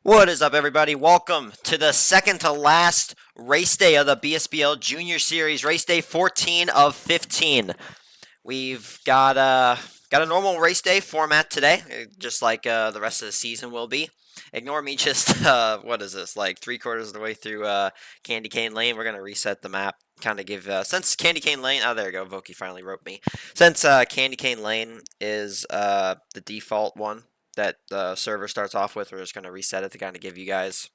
What is up, everybody? Welcome to the second to last race day of the BSBL Junior Series, race day 14 of 15. We've got a normal race day format today, just like the rest of the season will be. Ignore me just, what is this, like 3/4 of the way through Candy Cane Lane. We're going to reset the map, kind of give, since Candy Cane Lane, oh, there you go, Voki finally wrote me. Since Candy Cane Lane is the default one that the server starts off with, we're just going to reset it to kind of give you guys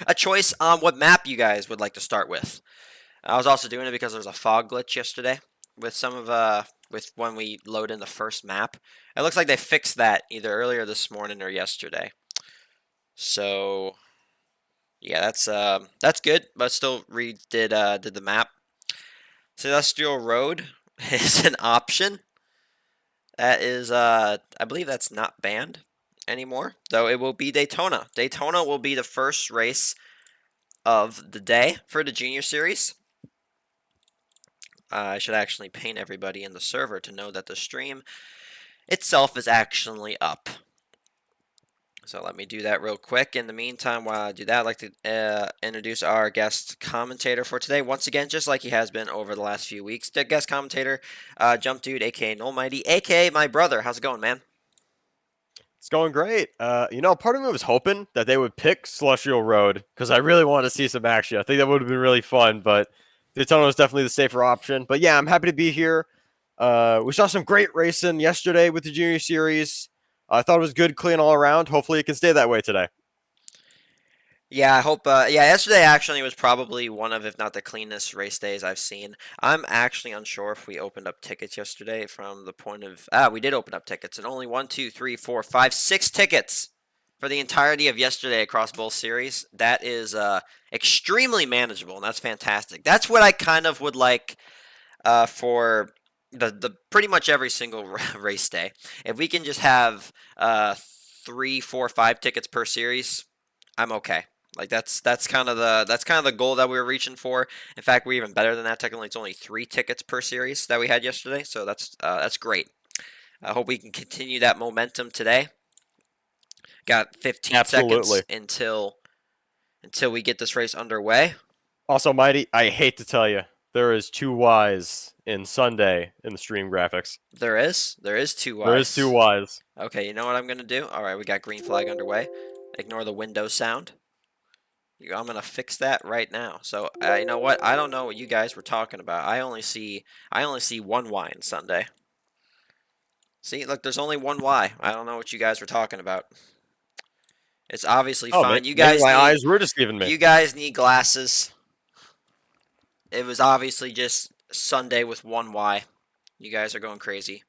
a choice on what map you guys would like to start with. I was also doing it because there was a fog glitch yesterday with some of with when we load in the first map. It looks like they fixed that either earlier this morning or yesterday. So yeah, that's good, but still did the map. Celestial Road is an option. That is I believe that's not banned anymore, though it will be Daytona. Daytona will be the first race of the day for the Junior Series. I should actually paint everybody in the server to know that the stream itself is actually up. So let me do that real quick. In the meantime, while I do that, I'd like to introduce our guest commentator for today. Once again, just like he has been over the last few weeks, the guest commentator, Jump Dude, aka Nolmighty, aka my brother. How's it going, man? It's going great. Part of me was hoping that they would pick Celestial Road because I really wanted to see some action. I think that would have been really fun, but Daytona was definitely the safer option. But yeah, I'm happy to be here. We saw some great racing yesterday with the Junior Series. I thought it was good, clean all around. Hopefully, it can stay that way today. Yeah, I hope. Yeah, yesterday actually was probably one of, if not the cleanest race days I've seen. I'm actually unsure if we opened up tickets yesterday from the point of. We did open up tickets, and only one, two, three, four, five, six tickets for the entirety of yesterday across both series. That is extremely manageable, and that's fantastic. That's what I kind of would like for the pretty much every single race day. If we can just have three, four, five tickets per series, I'm okay. Like that's kind of the goal that we were reaching for. In fact, we're even better than that. Technically, it's only three tickets per series that we had yesterday, so that's great. I hope we can continue that momentum today. Got 15 seconds Absolutely. until we get this race underway. Also, Mighty, I hate to tell you, there is two Ys in Sunday in the stream graphics. There is two There is two Ys. Ys. Okay, you know what I'm gonna do? All right, we got green flag underway. Ignore the window sound. I'm gonna fix that right now. So you know what? I don't know what you guys were talking about. I only see one Y in Sunday. See, look, there's only one Y. I don't know what you guys were talking about. It's obviously Oh, fine. You maybe guys my need eyes were deceiving me. you guys need glasses. It was obviously just Sunday with one Y. You guys are going crazy.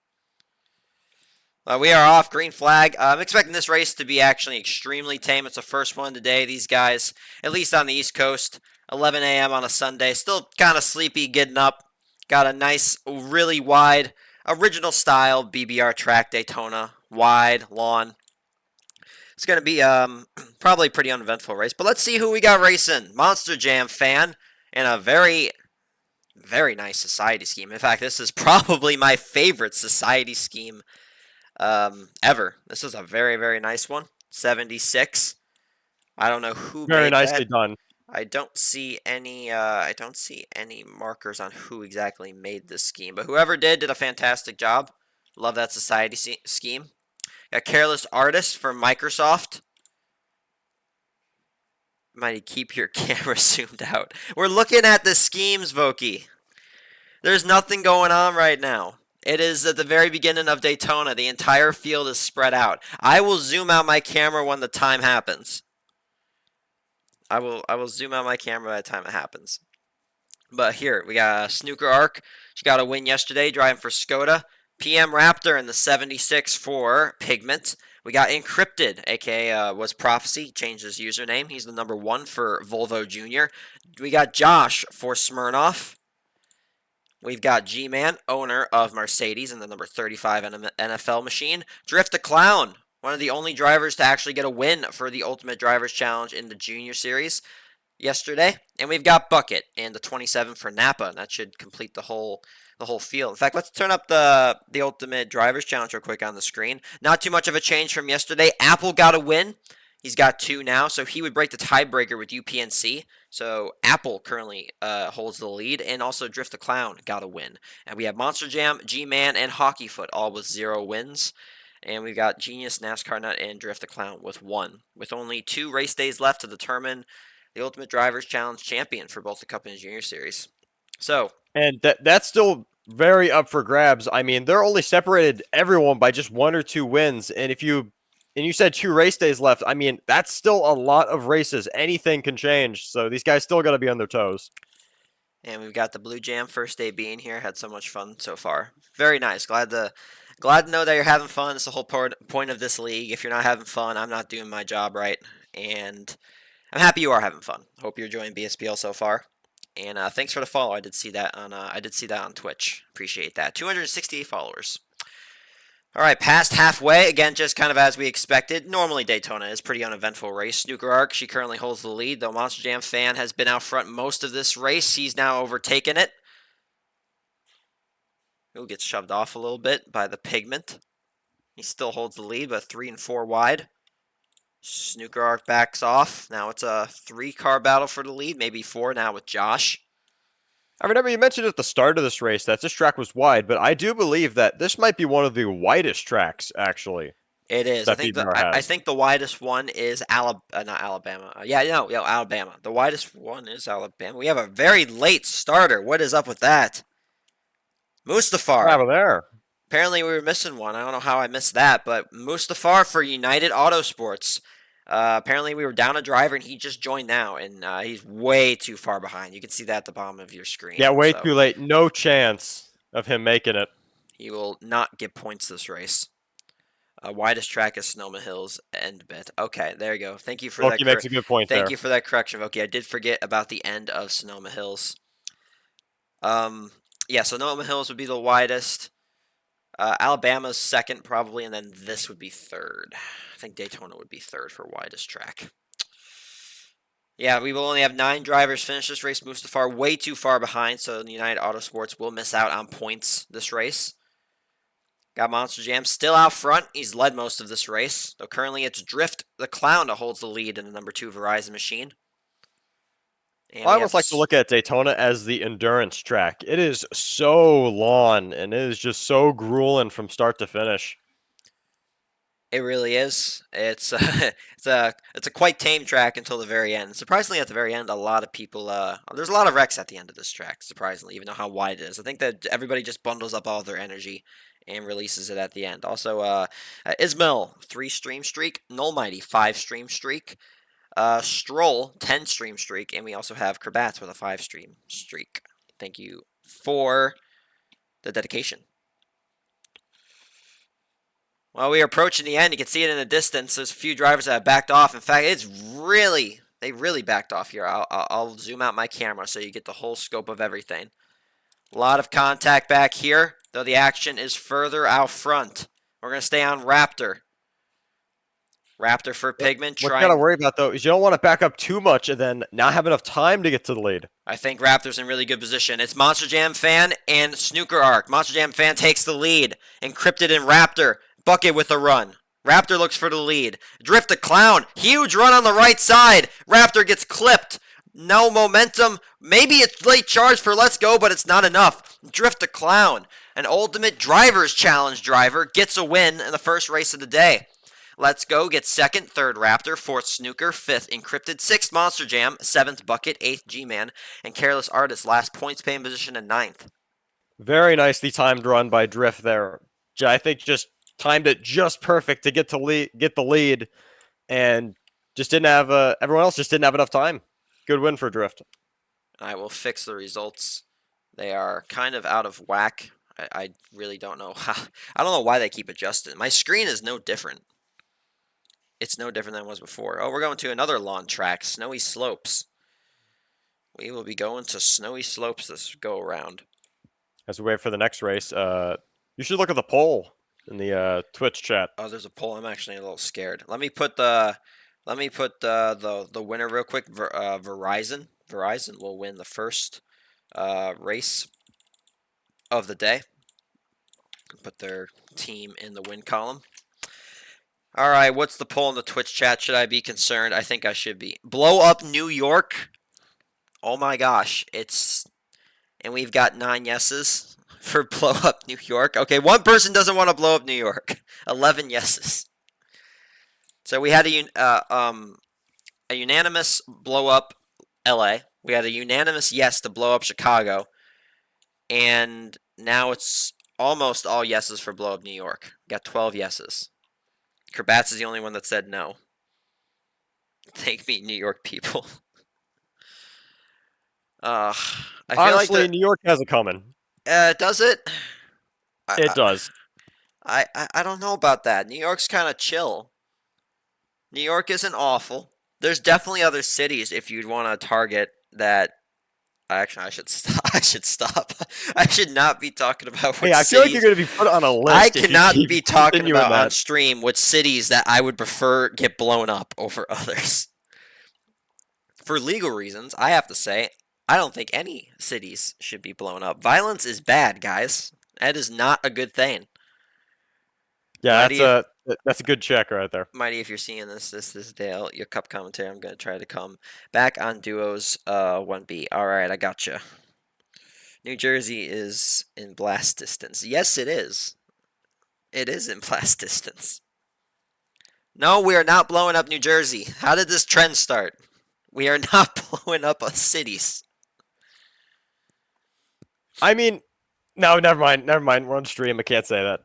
We are off green flag. I'm expecting this race to be actually extremely tame. It's the first one today. These guys, at least on the East Coast, 11 a.m. on a Sunday, still kind of sleepy getting up. Got a nice, really wide, original style BBR track Daytona. Wide, lawn. It's going to be probably a pretty uneventful race. But let's see who we got racing. Monster Jam fan and a very, very nice society scheme. In fact, this is probably my favorite society scheme ever. This is a very, very nice one. 76. I don't know who Very made that. nicely done. I don't see any markers on who exactly made this scheme, but whoever did a fantastic job. Love that society scheme. Got Careless Artist from Microsoft. Might keep your camera zoomed out. We're looking at the schemes, Voki. There's nothing going on right now. It is at the very beginning of Daytona. The entire field is spread out. I will zoom out my camera when the time happens. I will zoom out my camera by the time it happens. But here, we got Snooker Arc. She got a win yesterday driving for Skoda. PM Raptor in the 76 for Pigment. We got Encrypted, aka was Prophecy, changed his username. He's the number one for Volvo Junior. We got Josh for Smirnoff. We've got G-Man, owner of Mercedes, and the number 35 NFL machine. Drift the Clown, one of the only drivers to actually get a win for the Ultimate Drivers Challenge in the Junior Series yesterday. And we've got Bucket in the 27 for Napa, and that should complete the whole field. In fact, let's turn up the Ultimate Drivers Challenge real quick on the screen. Not too much of a change from yesterday. Apple got a win. He's got 2 now, so he would break the tiebreaker with UPNC. So Apple currently holds the lead, and also Drift the Clown got a win. And we have Monster Jam, G-Man, and Hockeyfoot all with 0 wins. And we've got Genius, NASCAR Nut, and Drift the Clown with 1. With only 2 race days left to determine the Ultimate Drivers Challenge champion for both the Cup and Junior Series. So, And that's still very up for grabs. I mean, they're only separated everyone by just 1 or 2 wins, and you said 2 race days left. I mean, that's still a lot of races. Anything can change. So these guys still got to be on their toes. and we've got the Blue Jam first day being here. Had so much fun so far. Very nice. Glad to know that you're having fun. It's the whole point of this league. If you're not having fun, I'm not doing my job right. And I'm happy you are having fun. Hope you're enjoying BSBL so far. And thanks for the follow. I did see that on Twitch. Appreciate that. 268 followers. All right, past halfway. Again, just kind of as we expected. Normally Daytona is pretty uneventful race. Snooker Arc, she currently holds the lead, though Monster Jam Fan has been out front most of this race. He's now overtaken it. Who gets shoved off a little bit by the Pigment. He still holds the lead, but 3 and 4 wide. Snooker Arc backs off. Now it's a 3-car battle for the lead, maybe 4 now with Josh. I remember you mentioned at the start of this race that this track was wide, but I do believe that this might be one of the widest tracks, actually, It is. I that think BBR I has. think the widest one is not Alabama. Alabama. The widest one is Alabama. We have a very late starter. What is up with that? What Mustafar. happened there? Apparently we were missing one. I don't know how I missed that, but Mustafar for United Autosports. Apparently we were down a driver and he just joined now, and he's way too far behind. You can see that at the bottom of your screen. Yeah, way So too late. No chance of him making it. he will not get points this race. Widest track is Sonoma Hills end bit. Okay, there you go. Thank you for that. Loki makes a good point Thank there. you for that correction, Voki. I did forget about the end of Sonoma Hills. Yeah, Sonoma Hills would be the widest. Alabama's second probably, and then this would be third. I think Daytona would be third for widest track. Yeah, we will only have 9 drivers finish this race. Mustafar way too far behind, so the United Autosports will miss out on points this race. Got Monster Jam still out front. He's led most of this race, though currently it's Drift the Clown that holds the lead in the number 2 Verizon machine. And I almost like to look at Daytona as the endurance track. It is so long, and it is just so grueling from start to finish. It really is. It's it's a quite tame track until the very end. Surprisingly, at the very end, a lot of people there's a lot of wrecks at the end of this track. Surprisingly, even though how wide it is, I think that everybody just bundles up all their energy and releases it at the end. Also, Ismail 3 stream streak, Nullmighty 5 stream streak, Stroll 10 stream streak, and we also have Krbats with a 5 stream streak. Thank you for the dedication. Well, we are approaching the end. You can see it in the distance. There's a few drivers that have backed off. In fact, they really backed off here. I'll zoom out my camera so you get the whole scope of everything. A lot of contact back here, though the action is further out front. We're going to stay on Raptor. Raptor for Pigment. What you got to worry about, though, is you don't want to back up too much and then not have enough time to get to the lead. I think Raptor's in really good position. It's Monster Jam Fan and Snooker Arc. Monster Jam Fan takes the lead. Encrypted and Raptor. Bucket with a run. Raptor looks for the lead. Drift the Clown. Huge run on the right side. Raptor gets clipped. No momentum. Maybe it's late charge for Let's Go, but it's not enough. Drift the Clown, an Ultimate Drivers Challenge driver, gets a win in the first race of the day. Let's Go gets second, third Raptor, fourth Snooker, fifth Encrypted, sixth Monster Jam, seventh Bucket, eighth G-Man, and Careless Artist last points paying position in ninth. Very nicely timed run by Drift there. I think just timed it just perfect to get the lead, and just didn't have everyone else just didn't have enough time. Good win for Drift. I will fix the results. They are kind of out of whack. I really don't know how. I don't know why they keep adjusting. My screen is no different. It's no different than it was before. Oh, we're going to another lawn track, Snowy Slopes. We will be going to Snowy Slopes this go around. As we wait for the next race, you should look at the poll in the Twitch chat. Oh, there's a poll. I'm actually a little scared. Let me put the winner real quick. Verizon. Verizon will win the first race of the day. Put their team in the win column. All right, what's the poll in the Twitch chat? Should I be concerned? I think I should be. Blow up New York. Oh my gosh, and we've got 9 yeses for blow up New York. Okay, one person doesn't want to blow up New York. 11 yeses. So we had a unanimous blow up LA. We had a unanimous yes to blow up Chicago, and now it's almost all yeses for blow up New York. We got 12 yeses. Krbats is the only one that said no. Thank me, New York people. I feel Honestly, like New York has it coming. does it? I, It I does. I don't know about that. New York's kind of chill. New York isn't awful. There's definitely other cities if you'd want to target that. Actually, I should stop. I should stop. I should not be talking about Hey, which I feel like you're cities. going to be put on a I list if you cannot keep be talking continuing about on that. stream which cities that I would prefer get blown up over others. For legal reasons, I have to say, I don't think any cities should be blown up. Violence is bad, guys. That is not a good thing. Yeah, Mighty if that's a good check right there. Mighty, if you're seeing this is Dale. Your cup commentary. I'm gonna try to come back on duos 1B. All right, I gotcha. New Jersey is in blast distance. Yes, it is. It is in blast distance. No, we are not blowing up New Jersey. How did this trend start? We are not blowing up cities. I mean, no, never mind. Never mind. We're on stream. I can't say that.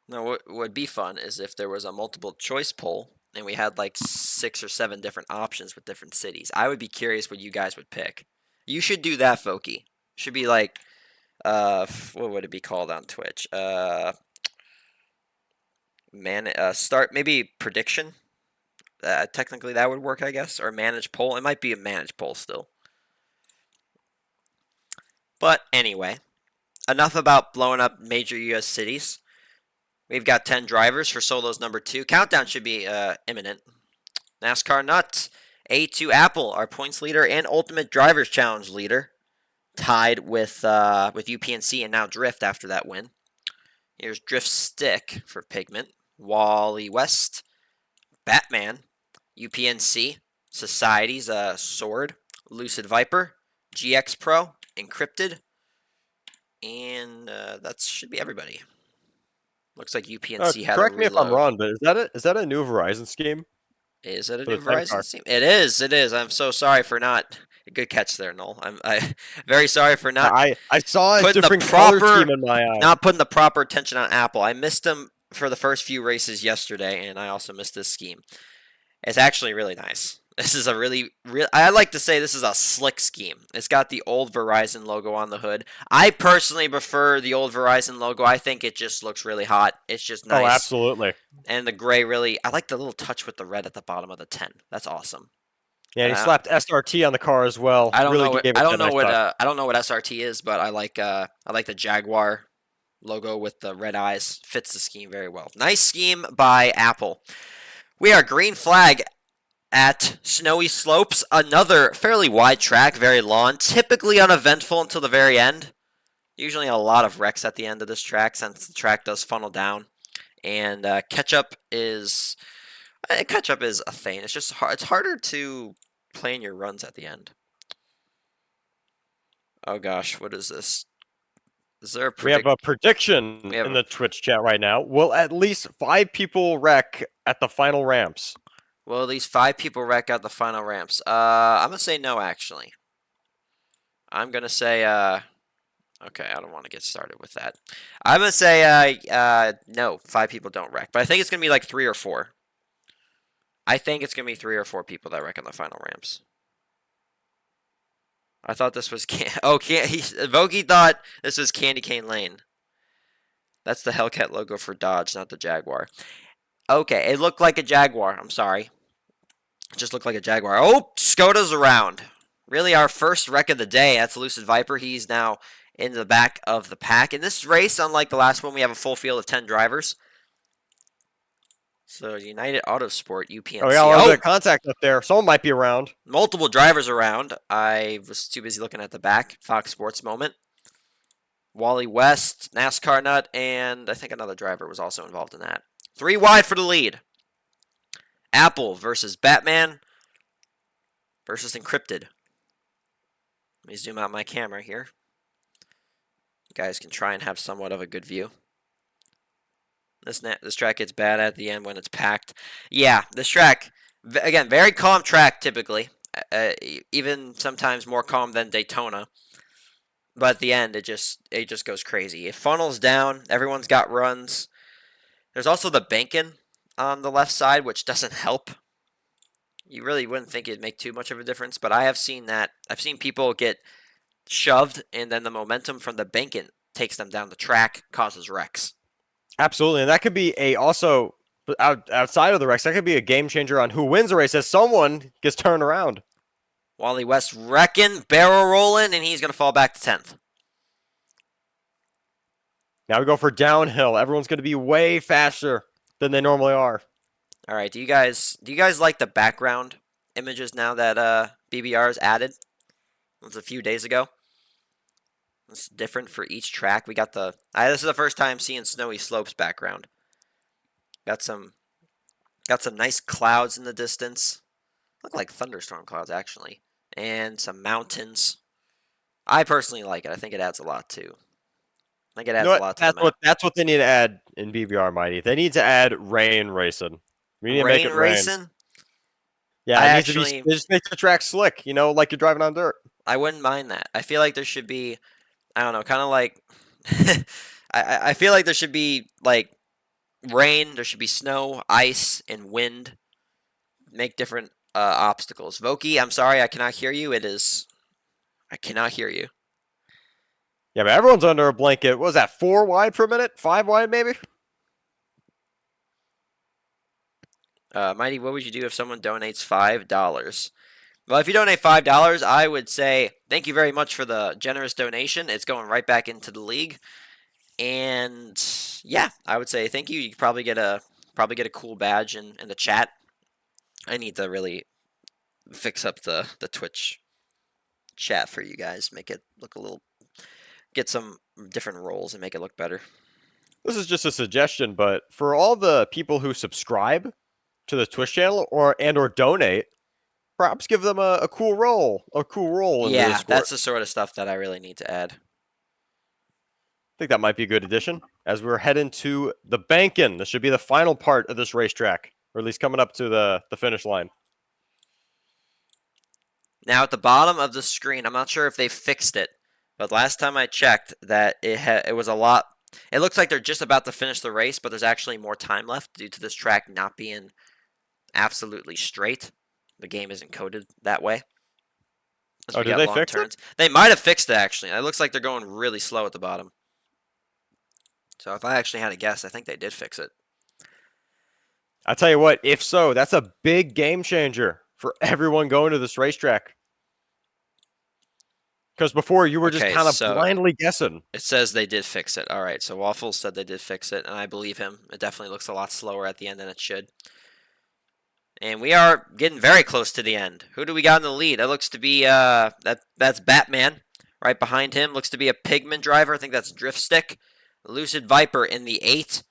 No, what would be fun is if there was a multiple choice poll and we had like 6 or 7 different options with different cities. I would be curious what you guys would pick. You should do that, Foki. Should be like, what would it be called on Twitch? Start maybe prediction. Technically, that would work, I guess, or manage poll. It might be a managed poll still. But anyway, enough about blowing up major U.S. cities. We've got 10 drivers for solos number 2. Countdown should be imminent. NASCAR Nuts, A2 Apple, our points leader and Ultimate Drivers Challenge leader, tied with UPNC and now Drift after that win. Here's Drift Stick for Pigment, Wally West, Batman, UPNC, Society's Sword, Lucid Viper, GX Pro, Encrypted, and that should be everybody. Looks like UPNC had a Correct me if I'm reload. wrong, but is that a new Verizon scheme Is it a for new the 10 Verizon car? team? It is. It is. I'm so sorry for not. Good catch there, Noel. I very sorry for not I saw a putting the different color proper scheme in my eye. not putting the proper attention on Apple. I missed them for the first few races yesterday, and I also missed this scheme. It's actually really nice. This is a real. I like to say this is a slick scheme. It's got the old Verizon logo on the hood. I personally prefer the old Verizon logo. I think it just looks really hot. It's just Oh, nice. absolutely. And the gray really. I like the little touch with the red at the bottom of the 10. That's awesome. Yeah, and And he slapped SRT on the car as well. I don't Really know what gave I it don't that know nice what touch. I don't know what SRT is, but I like the Jaguar logo with the red eyes. Fits the scheme very well. Nice scheme by Apple. We are green flag at Snowy Slopes, another fairly wide track, very long, typically uneventful until the very end. Usually a lot of wrecks at the end of this track since the track does funnel down. And catch-up is a thing. It's just hard. It's harder to plan your runs at the end. Oh gosh, what is this? Is there a We have a prediction We have in a, the Twitch chat right now. Will at least 5 people wreck at the final ramps? Well, at least 5 people wreck out the final ramps. I'm gonna say no. Actually, I'm gonna say okay, I don't want to get started with that. I'm gonna say no. 5 people don't wreck, but I think it's gonna be like 3 or 4. I think it's gonna be 3 or 4 people that wreck on the final ramps. I thought this was Vogie thought this was Candy Cane Lane. That's the Hellcat logo for Dodge, not the Jaguar. Okay, it looked like a Jaguar. I'm sorry. It just looked like a Jaguar. Oh, Skoda's around. Really, our first wreck of the day. That's Lucid Viper. He's now in the back of the pack. In this race, unlike the last one, we have a full field of 10 drivers. So, United Autosport, UPNC. Oh, we got a little bit of contact up there. Someone might be around. Multiple drivers around. I was too busy looking at the back. Fox Sports moment. Wally West, NASCAR Nut, and I think another driver was also involved in that. 3 wide for the lead. Apple versus Batman versus Encrypted. Let me zoom out my camera here. You guys can try and have somewhat of a good view. This track gets bad at the end when it's packed. Yeah, this track, again, very calm track typically. Even sometimes more calm than Daytona. But at the end, it just goes crazy. It funnels down. Everyone's got runs. There's also the banking on the left side, which doesn't help. You really wouldn't think it'd make too much of a difference, but I have seen that. I've seen people get shoved, and then the momentum from the banking takes them down the track, causes wrecks. Absolutely, and that could be outside of the wrecks. That could be a game changer on who wins a race as someone gets turned around. Wally West wrecking, barrel rolling, and he's going to fall back to 10th. Now we go for downhill. Everyone's going to be way faster than they normally are. All right, do you guys like the background images now that BBR's added? It was a few days ago. It's different for each track. We got this is the first time seeing Snowy Slopes background. Got some nice clouds in the distance. Look like thunderstorm clouds actually, and some mountains. I personally like it. I think it adds a lot too. I think it adds a lot to the map. That's what they need to add in BBR Mighty. They need to add rain racing. We need to make it rain. Racing? Yeah, it needs to be. Just make the track slick. Like you're driving on dirt. I wouldn't mind that. I feel like there should be, I don't know, kind of like, I feel like there should be like rain. There should be snow, ice, and wind. Make different obstacles. Voki, I'm sorry, I cannot hear you. I cannot hear you. Yeah, but everyone's under a blanket. What was that, 4 wide per minute? 5 wide, maybe? Mighty, what would you do if someone donates $5? Well, if you donate $5, I would say thank you very much for the generous donation. It's going right back into the league. And yeah, I would say thank you. You could probably get a cool badge in the chat. I need to really fix up the Twitch chat for you guys. Make it look a little, get some different roles and make it look better. This is just a suggestion, but for all the people who subscribe to the Twitch channel or donate, perhaps give them a cool role. Yeah, that's the sort of stuff that I really need to add. I think that might be a good addition as we're heading to the banking. This should be the final part of this racetrack, or at least coming up to the finish line. Now at the bottom of the screen, I'm not sure if they fixed it, but last time I checked, that it was a lot. It looks like they're just about to finish the race, but there's actually more time left due to this track not being absolutely straight. The game isn't coded that way. Oh, did they fix it? They might have fixed it, actually. It looks like they're going really slow at the bottom. So if I actually had to guess, I think they did fix it. I'll tell you what, if so, that's a big game changer for everyone going to this racetrack. Because before, you were just kind of blindly guessing. It says they did fix it. All right, so Waffles said they did fix it, and I believe him. It definitely looks a lot slower at the end than it should. And we are getting very close to the end. Who do we got in the lead? That looks to be, that's Batman. Right behind him looks to be a Pigman driver. I think that's Driftstick. Lucid Viper in the 8.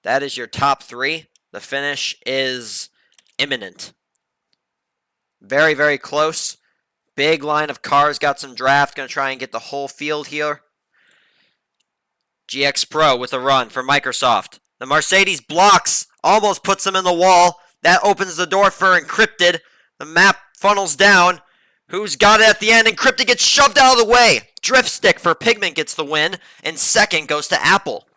That is your top 3. The finish is imminent. Very, very close. Big line of cars, got some draft. Going to try and get the whole field here. GX Pro with a run for Microsoft. The Mercedes blocks, almost puts them in the wall. That opens the door for Encrypted. The map funnels down. Who's got it at the end? Encrypted gets shoved out of the way. Driftstick for Pigment gets the win. And second goes to Apple.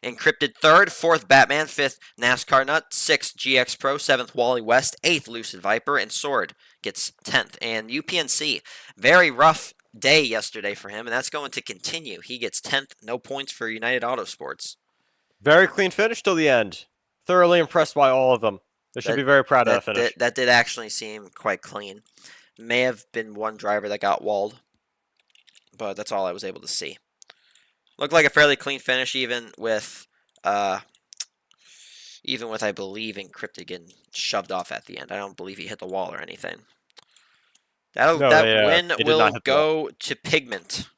Encrypted third, fourth Batman, fifth NASCAR Nut, sixth GX Pro, seventh Wally West, eighth Lucid Viper, and Sword gets 10th. And UPNC, very rough day yesterday for him, and that's going to continue. He gets 10th, no points for United Autosports. Very clean finish till the end. Thoroughly impressed by all of them. They should be very proud of that finish. That did actually seem quite clean. May have been one driver that got walled, but that's all I was able to see. Looked like a fairly clean finish, even with I believe Encrypted getting shoved off at the end. I don't believe he hit the wall or anything. That win will go to Pigment.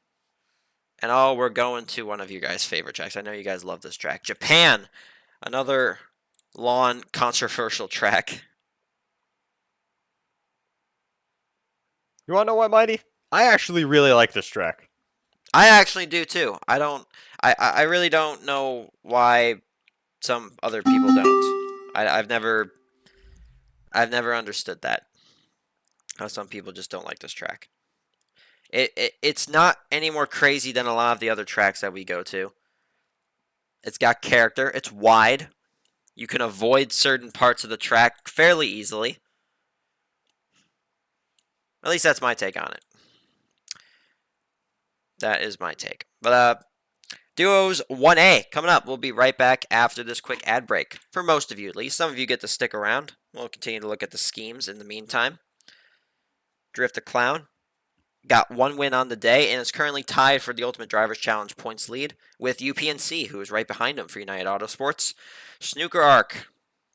And we're going to one of you guys' favorite tracks. I know you guys love this track. Japan. Another lawn controversial track. You want to know what, Mighty? I actually really like this track. I actually do too. I really don't know why some other people don't. I've never understood that. How some people just don't like this track. It's not any more crazy than a lot of the other tracks that we go to. It's got character. It's wide. You can avoid certain parts of the track fairly easily. At least that's my take on it. That is my take. But Duos 1A coming up. We'll be right back after this quick ad break. For most of you, at least. Some of you get to stick around. We'll continue to look at the schemes in the meantime. Drift the Clown got one win on the day and is currently tied for the Ultimate Drivers Challenge points lead with UPNC, who is right behind him for United Autosports. Snooker Arc,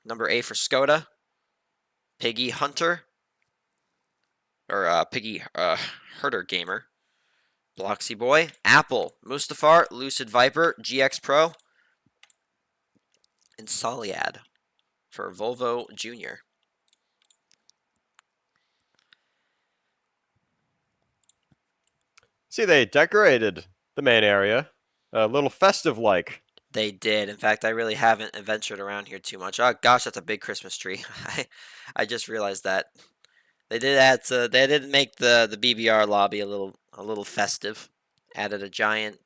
number 8 for Skoda. Piggy Hunter, or Piggy Herder Gamer. Bloxy Boy, Apple, Mustafar, Lucid Viper, GX Pro, and Soliad for Volvo Jr. See, they decorated the main area a little festive-like. They did. In fact, I really haven't ventured around here too much. Oh gosh, that's a big Christmas tree. I just realized that they did add to, they did make the BBR lobby a little festive. Added a giant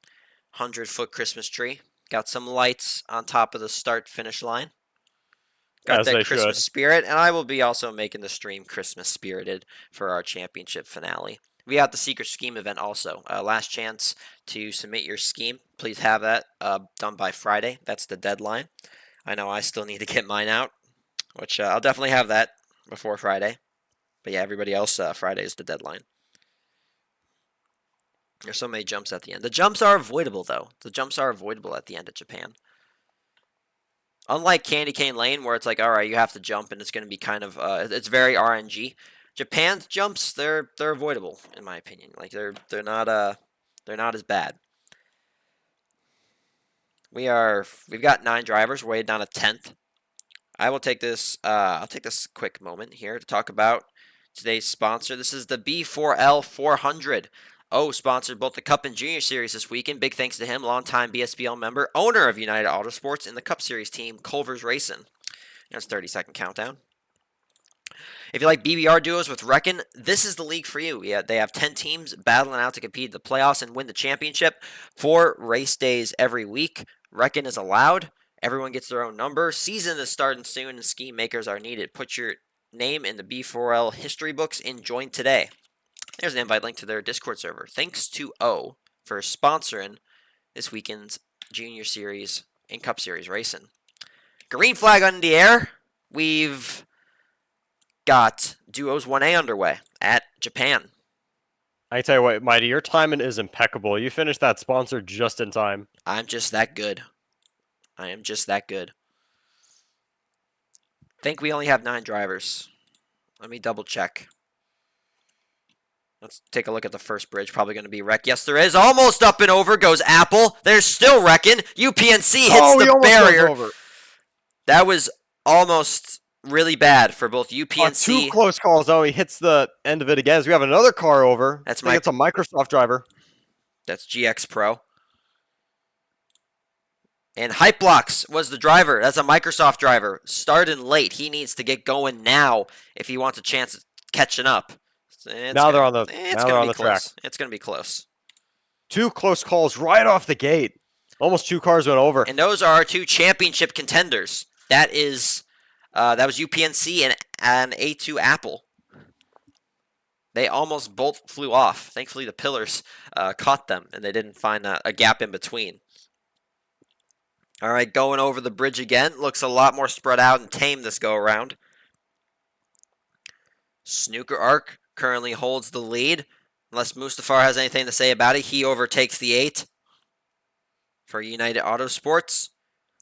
100-foot Christmas tree. Got some lights on top of the start finish line. Got As that they Christmas should. spirit, and I will be also making the stream Christmas spirited for our championship finale. We got the secret scheme event also. Last chance to submit your scheme. Please have that done by Friday. That's the deadline. I know I still need to get mine out, which I'll definitely have that before Friday. But yeah, everybody else, Friday is the deadline. There's so many jumps at the end. The jumps are avoidable, though. The jumps are avoidable at the end of Japan. Unlike Candy Cane Lane, where it's like, all right, you have to jump, and it's going to be kind of, it's very RNG. Japan's jumps, they're avoidable in my opinion. Like they're not as bad. We've got 9 drivers. We're way down to 10th. I will take this. I'll take this quick moment here to talk about today's sponsor. This is the B4L 400. Oh, sponsored both the Cup and Junior Series this weekend. Big thanks to him, longtime BSBL member, owner of United Autosports, and the Cup Series team, Culver's Racing. There's 30-second countdown. If you like BBR duos with Reckon, this is the league for you. Yeah, they have 10 teams battling out to compete in the playoffs and win the championship. 4 race days every week. Reckon is allowed. Everyone gets their own number. Season is starting soon and scheme makers are needed. Put your name in the B4L history books and join today. There's an invite link to their Discord server. Thanks to O for sponsoring this weekend's Junior Series and Cup Series racing. Green flag on the air. We've got Duos 1A underway at Japan. I tell you what, Mighty, your timing is impeccable. You finished that sponsor just in time. I'm just that good. I am just that good. I think we only have 9 drivers. Let me double check. Let's take a look at the first bridge. Probably going to be wreck. Yes, there is. Almost up and over goes Apple. There's still wrecking. UPNC hits the barrier. Over. That was almost really bad for both On UPNC. 2 close calls, though, he hits the end of it again. As we have another car over. That's it's a Microsoft driver. That's GX Pro. And Hypeblocks was the driver. That's a Microsoft driver. Starting late. He needs to get going now if he wants a chance at catching up. Now they're on the track. It's going to be close. 2 close calls right off the gate. Almost 2 cars went over. And those are our 2 championship contenders. That was UPNC and A2 Apple. They almost both flew off. Thankfully, the pillars caught them, and they didn't find a gap in between. All right, going over the bridge again. Looks a lot more spread out and tame this go-around. Snooker Arc currently holds the lead. Unless Mustafar has anything to say about it, he overtakes the 8 for United Autosports.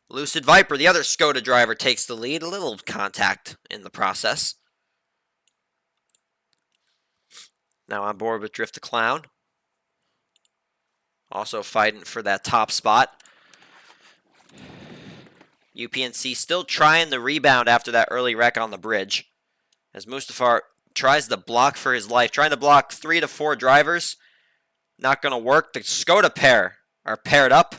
Lucid Viper, the other Skoda driver, takes the lead. A little contact in the process. Now on board with Drift the Clown. Also fighting for that top spot. UPNC still trying the rebound after that early wreck on the bridge. As Mustafar tries to block for his life. Trying to block 3 to 4 drivers. Not going to work. The Skoda pair are paired up.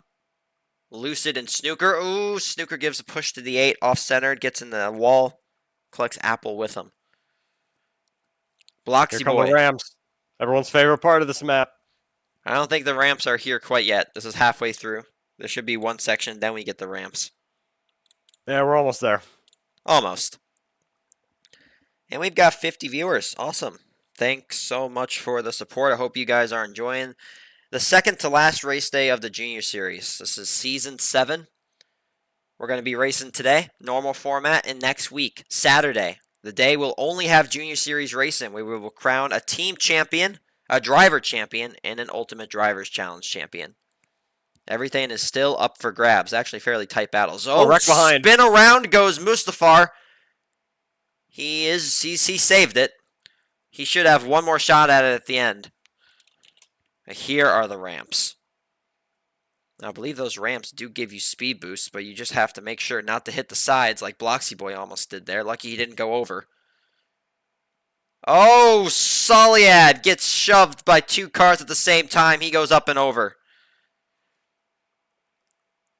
Lucid and Snooker. Ooh, Snooker gives a push to the 8. Off-centered. Gets in the wall. Collects Apple with him. Here Bloxy come the Boy. ramps. Everyone's favorite part of this map. I don't think the ramps are here quite yet. This is halfway through. There should be one section, then we get the ramps. Yeah, we're almost there. Almost. And we've got 50 viewers. Awesome. Thanks so much for the support. I hope you guys are enjoying the second to last race day of the Junior Series. This is Season 7. We're going to be racing today, normal format, and next week, Saturday. The day will only have Junior Series racing. We will crown a team champion, a driver champion, and an Ultimate Drivers Challenge champion. Everything is still up for grabs. Actually, fairly tight battles. Oh, wreck behind. Spin around goes Mustafar. He saved it. He should have one more shot at it at the end. Here are the ramps. Now, I believe those ramps do give you speed boosts, but you just have to make sure not to hit the sides like Bloxy Boy almost did there. Lucky he didn't go over. Oh, Soliad gets shoved by 2 cars at the same time. He goes up and over.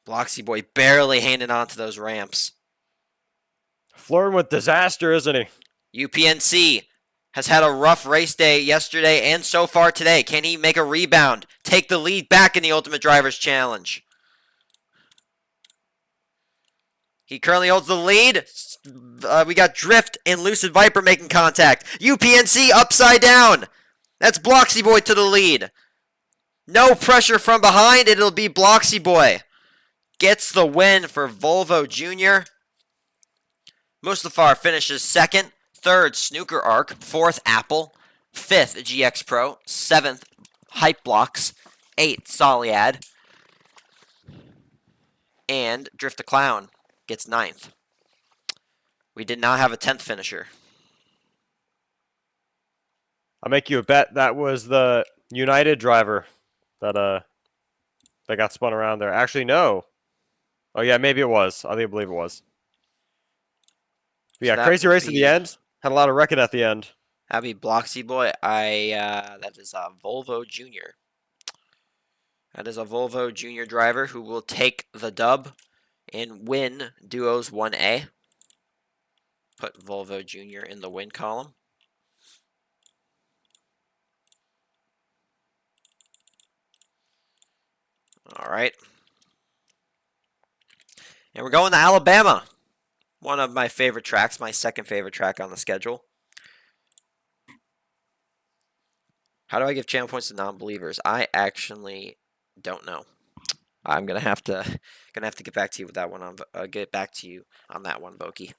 Bloxy Boy barely hanging on to those ramps. Flirting with disaster, isn't he? UPNC has had a rough race day yesterday and so far today. Can he make a rebound? Take the lead back in the Ultimate Drivers Challenge. He currently holds the lead. We got Drift and Lucid Viper making contact. UPNC upside down. That's Bloxy Boy to the lead. No pressure from behind. It'll be Bloxy Boy. Gets the win for Volvo Jr. Mustafar finishes second. Third, Snooker Arc. Fourth, Apple. Fifth, GX Pro. Seventh, Hype Blocks. Eighth, Soliad. And Drift the Clown gets ninth. We did not have a 10th finisher. I'll make you a bet that was the United driver that got spun around there. Actually, no. Oh yeah, maybe it was. I believe it was. But yeah, that crazy would race at be- the end. Had a lot of wrecking at the end. That'd be Bloxy Boy. That is a Volvo Junior. That is a Volvo Junior driver who will take the dub and win Duos 1A. Put Volvo Junior in the win column. All right. And we're going to Alabama. One of my favorite tracks, my second favorite track on the schedule. How do I give channel points to non-believers? I actually don't know. I'm gonna have to get back to you with that one. Get back to you on that one, Boki.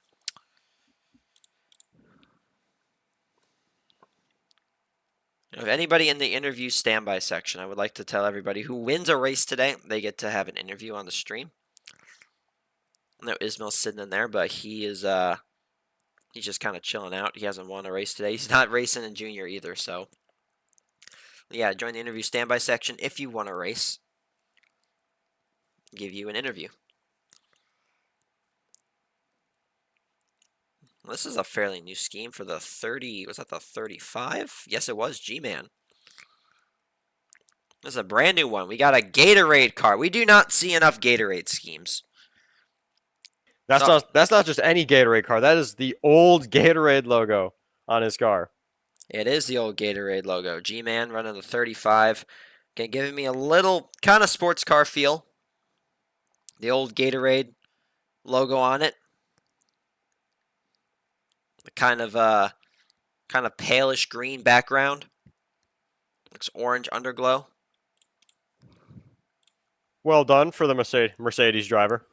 If anybody in the interview standby section, I would like to tell everybody who wins a race today, they get to have an interview on the stream. No, Ismail's sitting in there, but he's just kind of chilling out. He hasn't won a race today. He's not racing in junior either, so yeah, join the interview standby section if you want a race. Give you an interview. Well, this is a fairly new scheme for the 30. Was that the 35? Yes, it was. G-Man. This is a brand new one. We got a Gatorade car. We do not see enough Gatorade schemes. That's not just any Gatorade car. That is the old Gatorade logo on his car. It is the old Gatorade logo. G-Man running the 35. Again, giving me a little kind of sports car feel. The old Gatorade logo on it. The kind of palish green background. Looks orange underglow. Well done for the Mercedes driver.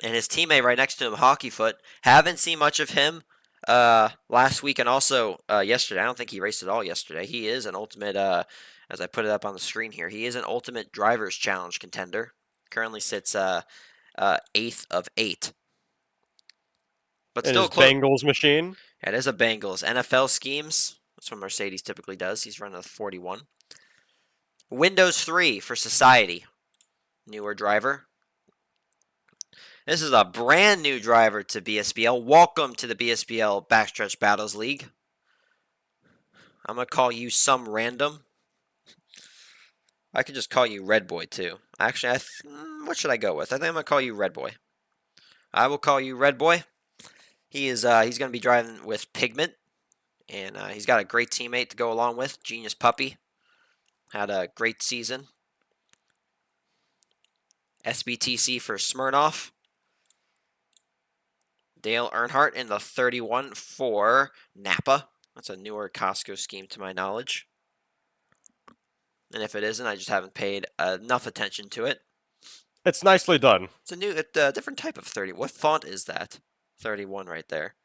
And his teammate right next to him, Hockeyfoot. Haven't seen much of him last week and also yesterday. I don't think he raced at all yesterday. He is an ultimate, as I put it up on the screen here, he is an ultimate drivers challenge contender. Currently sits 8th of 8. But in still his close. Bengals machine. It is a Bengals. NFL schemes. That's what Mercedes typically does. He's running a 41. Windows 3 for Society. Newer driver. This is a brand new driver to BSBL. Welcome to the BSBL Backstretch Battles League. I'm going to call you some random. I could just call you Red Boy, too. Actually, what should I go with? I think I'm going to call you Red Boy. I will call you Red Boy. He's going to be driving with Pigment, and he's got a great teammate to go along with, Genius Puppy. Had a great season. SBTC for Smirnoff. Dale Earnhardt in the 31 for Napa. That's a newer Costco scheme to my knowledge. And if it isn't, I just haven't paid enough attention to it. It's nicely done. It's a different type of 30. What font is that? 31 right there.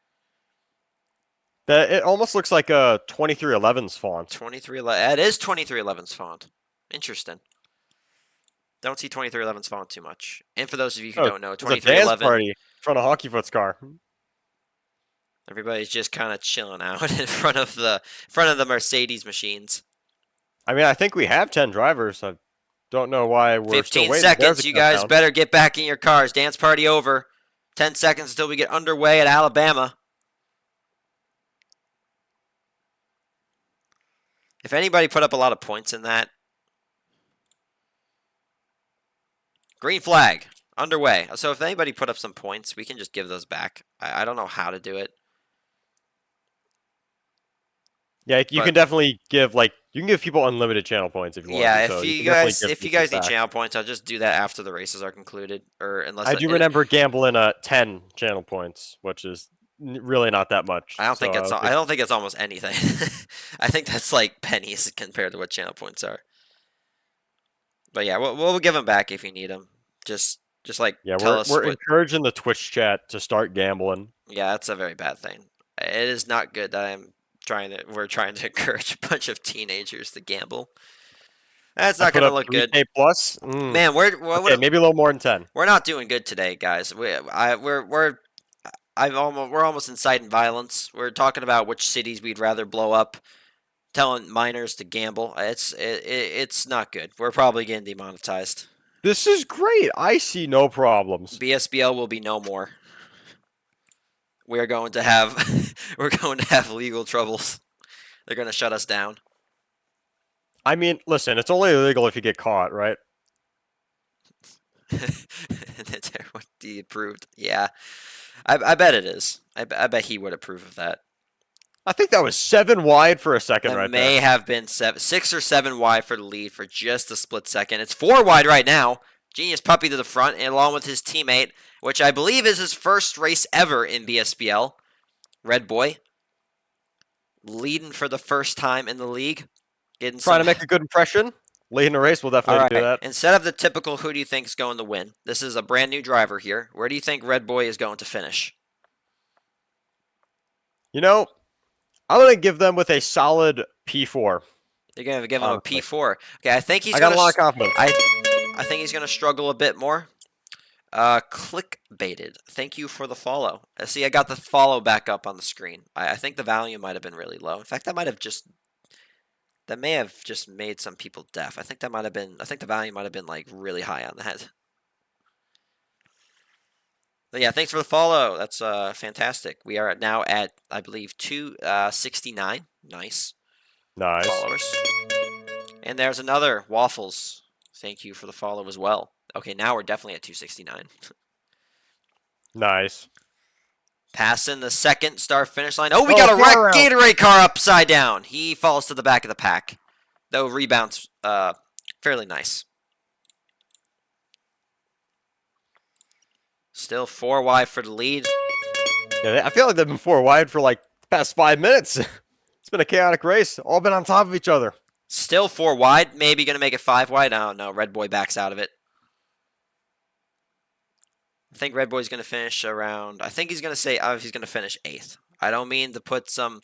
It almost looks like a 2311's font. 2311. It is 2311's font. Interesting. Don't see 2311's font too much. And for those of you who don't know, 2311. Dance party in front of Hockeyfoot's car. Everybody's just kind of chilling out in front of the Mercedes machines. I mean, I think we have 10 drivers. I don't know why we're 15 still waiting. seconds. You guys better get back in your cars. Dance party over. 10 seconds until we get underway at Alabama. If anybody put up a lot of points in that. Green flag. Underway. So if anybody put up some points, we can just give those back. I don't know how to do it. Yeah, you can definitely give you can give people unlimited channel points if you want. Yeah, if you guys need channel points, I'll just do that after the races are concluded, or unless I do remember gambling 10 channel points, which is really not that much. I don't think it's almost anything. I think that's like pennies compared to what channel points are. But yeah, we'll give them back if you need them. Just like tell us. We're encouraging the Twitch chat to start gambling. Yeah, that's a very bad thing. It is not good that we're trying to encourage a bunch of teenagers to gamble. That's not going to look good. Plus, man, we're maybe a little more than 10. We're not doing good today, guys. We're almost inciting violence. We're talking about which cities we'd rather blow up, telling minors to gamble. It's not good. We're probably getting demonetized. This is great. I see no problems. BSBL will be no more. We're going to have legal troubles. They're going to shut us down. I mean, listen, it's only illegal if you get caught, right? That's everyone approved. Yeah, I bet it is. I bet he would approve of that. I think that was 7 wide for a second right there. It may have been 6 or 7 wide for the lead for just a split second. It's 4 wide right now. Genius Puppy to the front, and along with his teammate, which I believe is his first race ever in BSBL. Red Boy. Leading for the first time in the league. Trying to make a good impression. Leading a race will definitely do that. Instead of the typical who do you think is going to win, this is a brand new driver here. Where do you think Red Boy is going to finish? You know, I'm going to give them with a solid P4. You're going to give him a P4. Okay, I think he's I got a lot of confidence. I think he's going to struggle a bit more. Clickbaited. Thank you for the follow. See, I got the follow back up on the screen. I think the value might have been really low. In fact, that may have just made some people deaf. I think the value might have been like really high on that. But yeah, thanks for the follow. That's fantastic. We are now at, I believe, 269. Nice. Nice. Followers. And there's another Waffles. Thank you for the follow as well. Okay, now we're definitely at 269. Nice. Passing the second start finish line. Oh, we got a wrecked Gatorade car upside down. He falls to the back of the pack. Though rebounds fairly nice. Still 4 wide for the lead. Yeah, I feel like they've been 4 wide for like the past 5 minutes. It's been a chaotic race. All been on top of each other. Still 4 wide. Maybe going to make it 5 wide. I don't know. Red Boy backs out of it. I think Red Boy's going to finish around. I think he's going to say he's going to finish 8th. I don't mean to put some.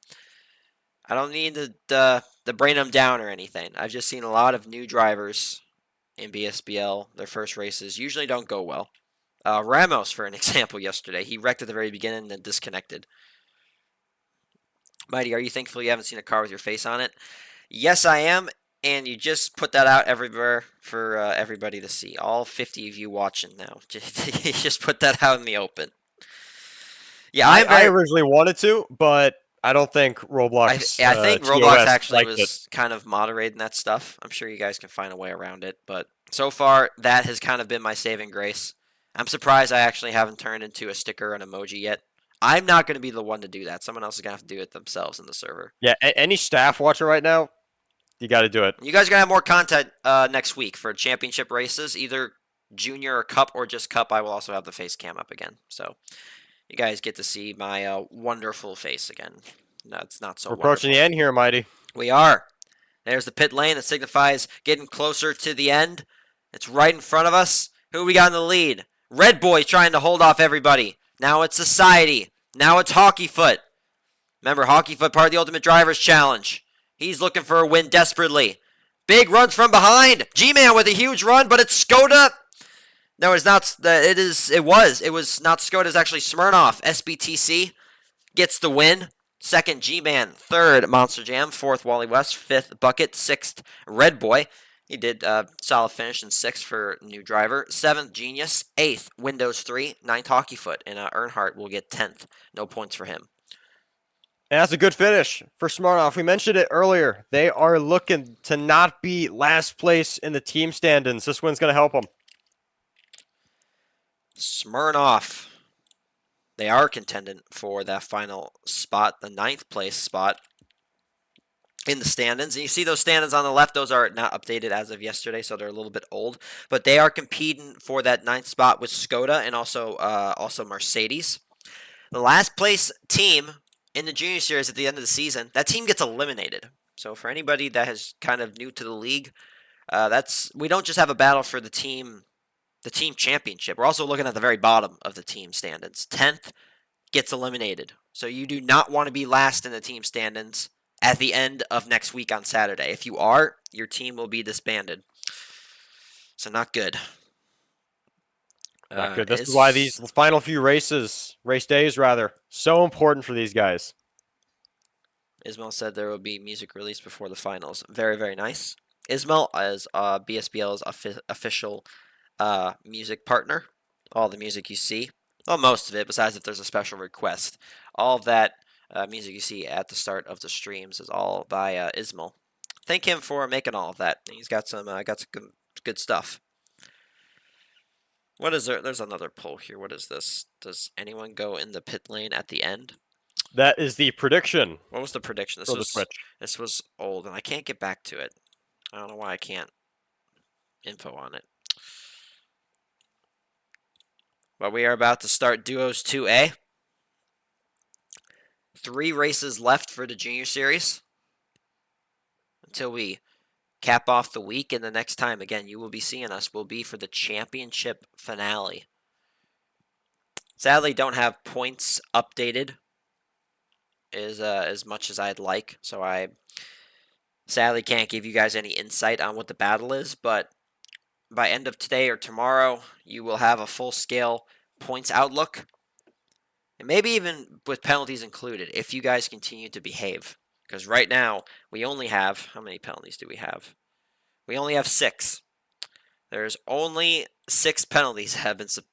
I don't mean to brain him down or anything. I've just seen a lot of new drivers in BSBL. Their first races usually don't go well. Ramos, for an example, yesterday. He wrecked at the very beginning and then disconnected. Mighty, are you thankful you haven't seen a car with your face on it? Yes, I am. and you just put that out everywhere for everybody to see. All 50 of you watching now, just put that out in the open. Yeah, I'm I very. originally wanted to, but I don't think Roblox I think Roblox TOS actually liked it. was kind of moderating that stuff. I'm sure you guys can find a way around it, but so far that has kind of been my saving grace. I'm surprised I actually haven't turned into a sticker or an emoji yet. I'm not going to be the one to do that. Someone else is going to have to do it themselves in the server. Yeah, any staff watching right now, you got to do it. You guys are going to have more content next week for championship races, either junior or cup or just cup. I will also have the face cam up again. So you guys get to see my wonderful face again. No, it's not so We're approaching wonderful. the end here, Mighty. We are. There's the pit lane that signifies getting closer to the end. It's right in front of us. Who we got in the lead? Red Boy trying to hold off everybody. Now it's Society. Now it's Hockeyfoot. Remember, Hockeyfoot, part of the Ultimate Drivers Challenge. He's looking for a win desperately. Big runs from behind. G-Man with a huge run, but it's Skoda. No, it's not. It was not Skoda. It's actually Smirnoff. SBTC gets the win. Second, G-Man. Third, Monster Jam. Fourth, Wally West. Fifth, Bucket. Sixth, Red Boy. He did solid finish in sixth for new driver. Seventh, Genius. Eighth, Windows 3. Ninth, Hockeyfoot. And Earnhardt will get 10th. No points for him. And that's a good finish for Smartoff. We mentioned it earlier. They are looking to not be last place in the team standings. This win's going to help them. Smirnoff. They are contending for that final spot, the 9th place spot in the standings. And you see those standings on the left, those are not updated as of yesterday, so they're a little bit old. But they are competing for that 9th spot with Skoda and also Mercedes. The last place team in the Junior Series at the end of the season, that team gets eliminated. So for anybody that is kind of new to the league, we don't just have a battle for the team championship. We're also looking at the very bottom of the team standings. 10th gets eliminated. So you do not want to be last in the team standings at the end of next week on Saturday. If you are, your team will be disbanded. So not good. Not good. This is why these final few race days rather, so important for these guys. Ismail said there will be music released before the finals. Very, very nice. Ismail is BSBL's official music partner. All the music you see, well, most of it, besides if there's a special request, all of that music you see at the start of the streams is all by Ismail. Thank him for making all of that. He's got some good stuff. What is there? There's another poll here. What is this? Does anyone go in the pit lane at the end? That is the prediction. What was the prediction? This was old, and I can't get back to it. I don't know why I can't. Info on it. But we are about to start Duos 2A. 3 races left for the Junior Series until we cap off the week. And the next time, again, you will be seeing us will be for the championship finale. Sadly, don't have points updated as much as I'd like. So I sadly can't give you guys any insight on what the battle is. But by end of today or tomorrow, you will have a full-scale points outlook. And maybe even with penalties included, if you guys continue to behave. Because right now, we only have, how many penalties do we have? We only have 6. There's only 6 penalties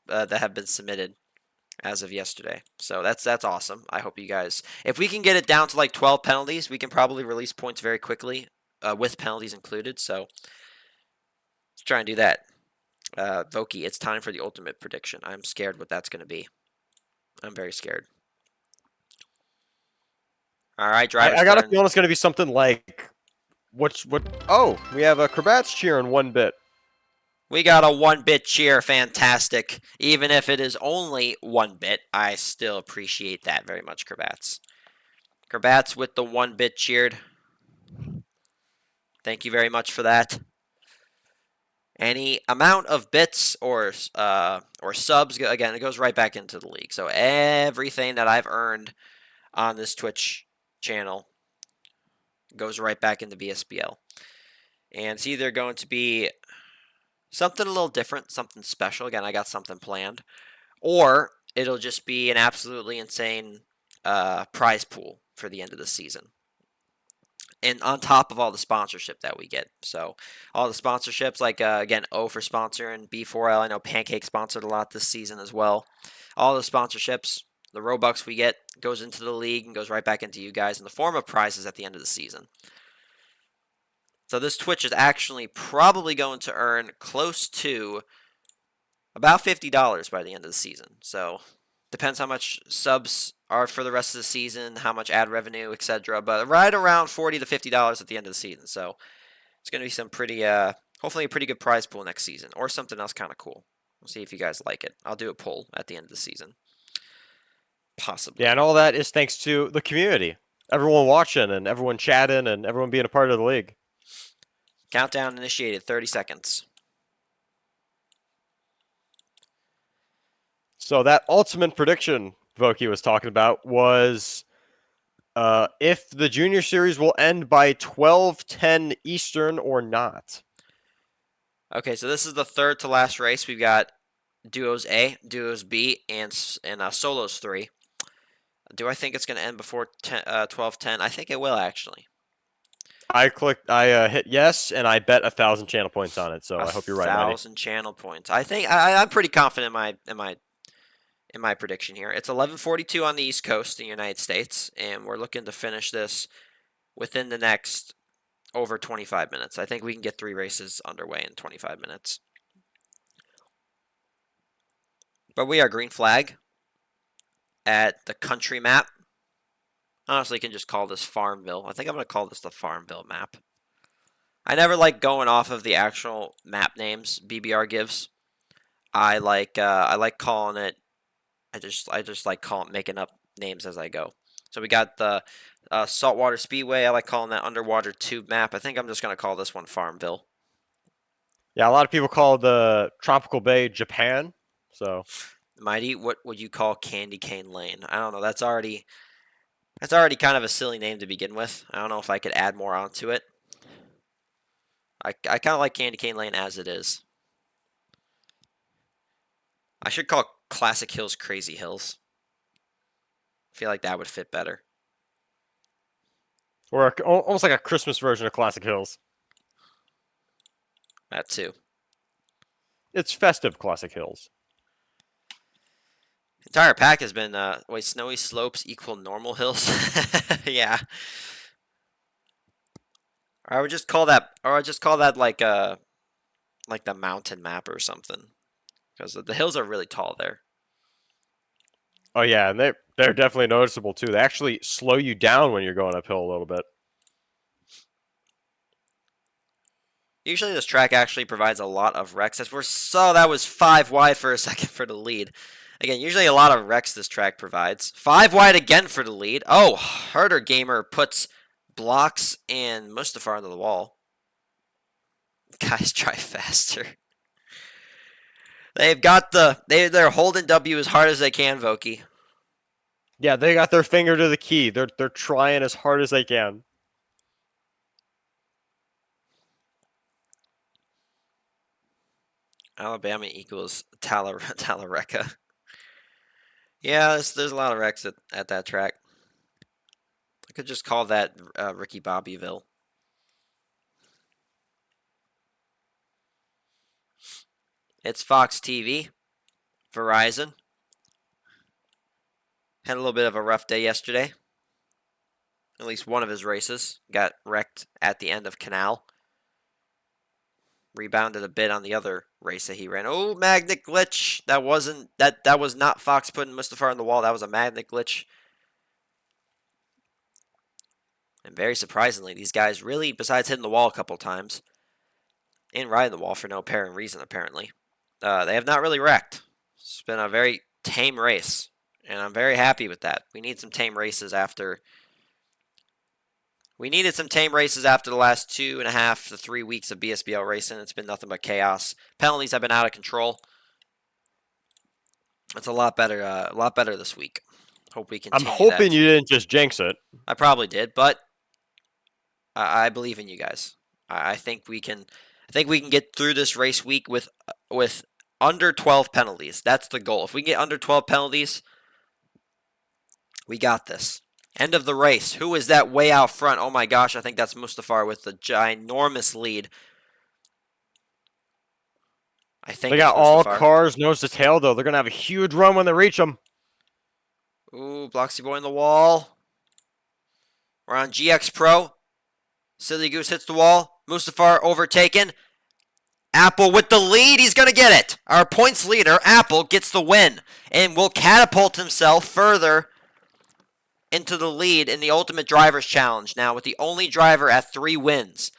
that have been submitted as of yesterday. So that's awesome. I hope you guys, if we can get it down to like 12 penalties, we can probably release points very quickly with penalties included. So let's try and do that. Voki, it's time for the ultimate prediction. I'm scared what that's going to be. I'm very scared. All right, drivers. I got a feeling it's going to be something like what? Oh, we have a Kravats cheer in 1 bit. We got a 1-bit cheer. Fantastic. Even if it is only 1 bit, I still appreciate that very much, Kravats. Kravats with the 1-bit cheered. Thank you very much for that. Any amount of bits or subs, again, it goes right back into the league. So everything that I've earned on this Twitch channel goes right back into BSBL. And it's either going to be something a little different, something special. Again, I got something planned. Or it'll just be an absolutely insane prize pool for the end of the season. and on top of all the sponsorship that we get. So all the sponsorships, like again, O for sponsor and B4L. I know Pancake sponsored a lot this season as well. All the sponsorships, the Robux we get goes into the league and goes right back into you guys in the form of prizes at the end of the season. So this Twitch is actually probably going to earn close to about $50 by the end of the season. So depends how much subs are for the rest of the season, how much ad revenue, etc. But right around $40 to $50 at the end of the season. So it's going to be some pretty, hopefully a pretty good prize pool next season, or something else kind of cool. We'll see if you guys like it. I'll do a poll at the end of the season, possibly. Yeah, and all that is thanks to the community, everyone watching and everyone chatting and everyone being a part of the league. Countdown initiated. 30 seconds. So that ultimate prediction Voki was talking about was if the junior series will end by 12:10 Eastern or not. Okay, so this is the third to last race. We've got duos A, duos B, and solos 3. Do I think it's going to end before 12:10? I think it will, actually. I hit yes, and I bet 1,000 channel points on it. So I hope you're right, Manny. 1,000 channel points. I think I'm pretty confident in my prediction here. It's 11:42 on the East Coast in the United States, and we're looking to finish this within the next over 25 minutes. I think we can get 3 races underway in 25 minutes. But we are green flag at the country map. Honestly, you can just call this Farmville. I think I'm going to call this the Farmville map. I never like going off of the actual map names BBR gives. I like calling it. I just like making up names as I go. So we got the Saltwater Speedway. I like calling that Underwater Tube map. I think I'm just going to call this one Farmville. Yeah, a lot of people call the Tropical Bay Japan. So, Mighty, what would you call Candy Cane Lane? I don't know. That's already kind of a silly name to begin with. I don't know if I could add more onto it. I kind of like Candy Cane Lane as it is. I should call Classic Hills Crazy Hills. I feel like that would fit better. or almost like a Christmas version of Classic Hills. That too. It's festive Classic Hills. Entire pack has been wait, snowy slopes equal normal hills. Yeah. Or I would just call that like the mountain map or something, because the hills are really tall there. Oh yeah, and they're definitely noticeable too. They actually slow you down when you're going uphill a little bit. Usually this track actually provides a lot of wrecks. As we saw, that was 5 wide for a second for the lead. Again, usually a lot of wrecks this track provides. 5 wide again for the lead. Oh, Herder Gamer puts blocks and Mustafar into the wall. Guys, try faster. They've got they're holding W as hard as they can, Voki. Yeah, they got their finger to the key. They're trying as hard as they can. Alabama equals Talareca. Yeah, there's a lot of wrecks at that track. I could just call that Ricky Bobbyville. It's Fox TV, Verizon. Had a little bit of a rough day yesterday. At least one of his races got wrecked at the end of Canal. Rebounded a bit on the other race that he ran. Oh, magnet glitch. That was not Fox putting Mustafar on the wall. That was a magnet glitch. And very surprisingly, these guys really, besides hitting the wall a couple times and riding the wall for no apparent reason, apparently, they have not really wrecked. It's been a very tame race, and I'm very happy with that. We need some tame races after. We needed some tame races after the last 2.5 to 3 weeks of BSBL racing. It's been nothing but chaos. Penalties have been out of control. It's a lot better this week. Hope we continue. I'm hoping that. you didn't just jinx it. I probably did, but I believe in you guys. I think we can. I think we can get through this race week with under 12 penalties. That's the goal. If we get under 12 penalties, we got this. End of the race. Who is that way out front? Oh my gosh, I think that's Mustafar with the ginormous lead. I think They it's got all Mustafar. cars nose to tail, though. They're going to have a huge run when they reach them. Ooh, Bloxy Boy in the wall. We're on GX Pro. Silly Goose hits the wall. Mustafar overtaken. Apple with the lead. He's going to get it. Our points leader, Apple, gets the win and will catapult himself further into the lead in the Ultimate Drivers Challenge now with the only driver at 3 wins.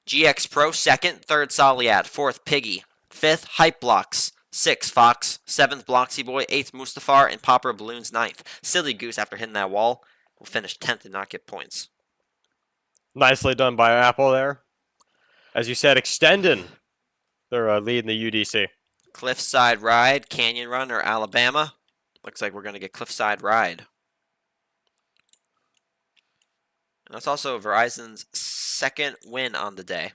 GX Pro second, third Soliad, fourth Piggy, fifth Hype Blocks, sixth Fox, seventh Bloxy Boy, eighth Mustafar, and Popper Balloons ninth. Silly Goose, after hitting that wall, will finish 10th and not get points. Nicely done by Apple there. As you said, extending their lead in the UDC. Cliffside Ride, Canyon Run, or Alabama. Looks like we're going to get Cliffside Ride. And that's also Verizon's second win on the day.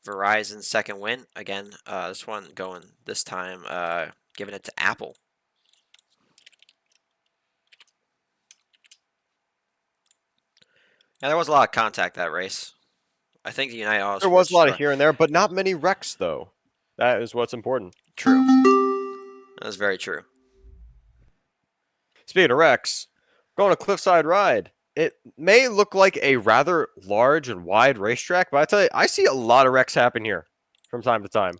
Verizon's second win. Again, this one going this time, giving it to Apple. Yeah, there was a lot of contact that race. I think the United Auto There was a lot of Sports. here and there, but not many wrecks, though. That is what's important. True. That is very true. Speaking of wrecks, going to Cliffside Ride. It may look like a rather large and wide racetrack, but I tell you, I see a lot of wrecks happen here from time to time.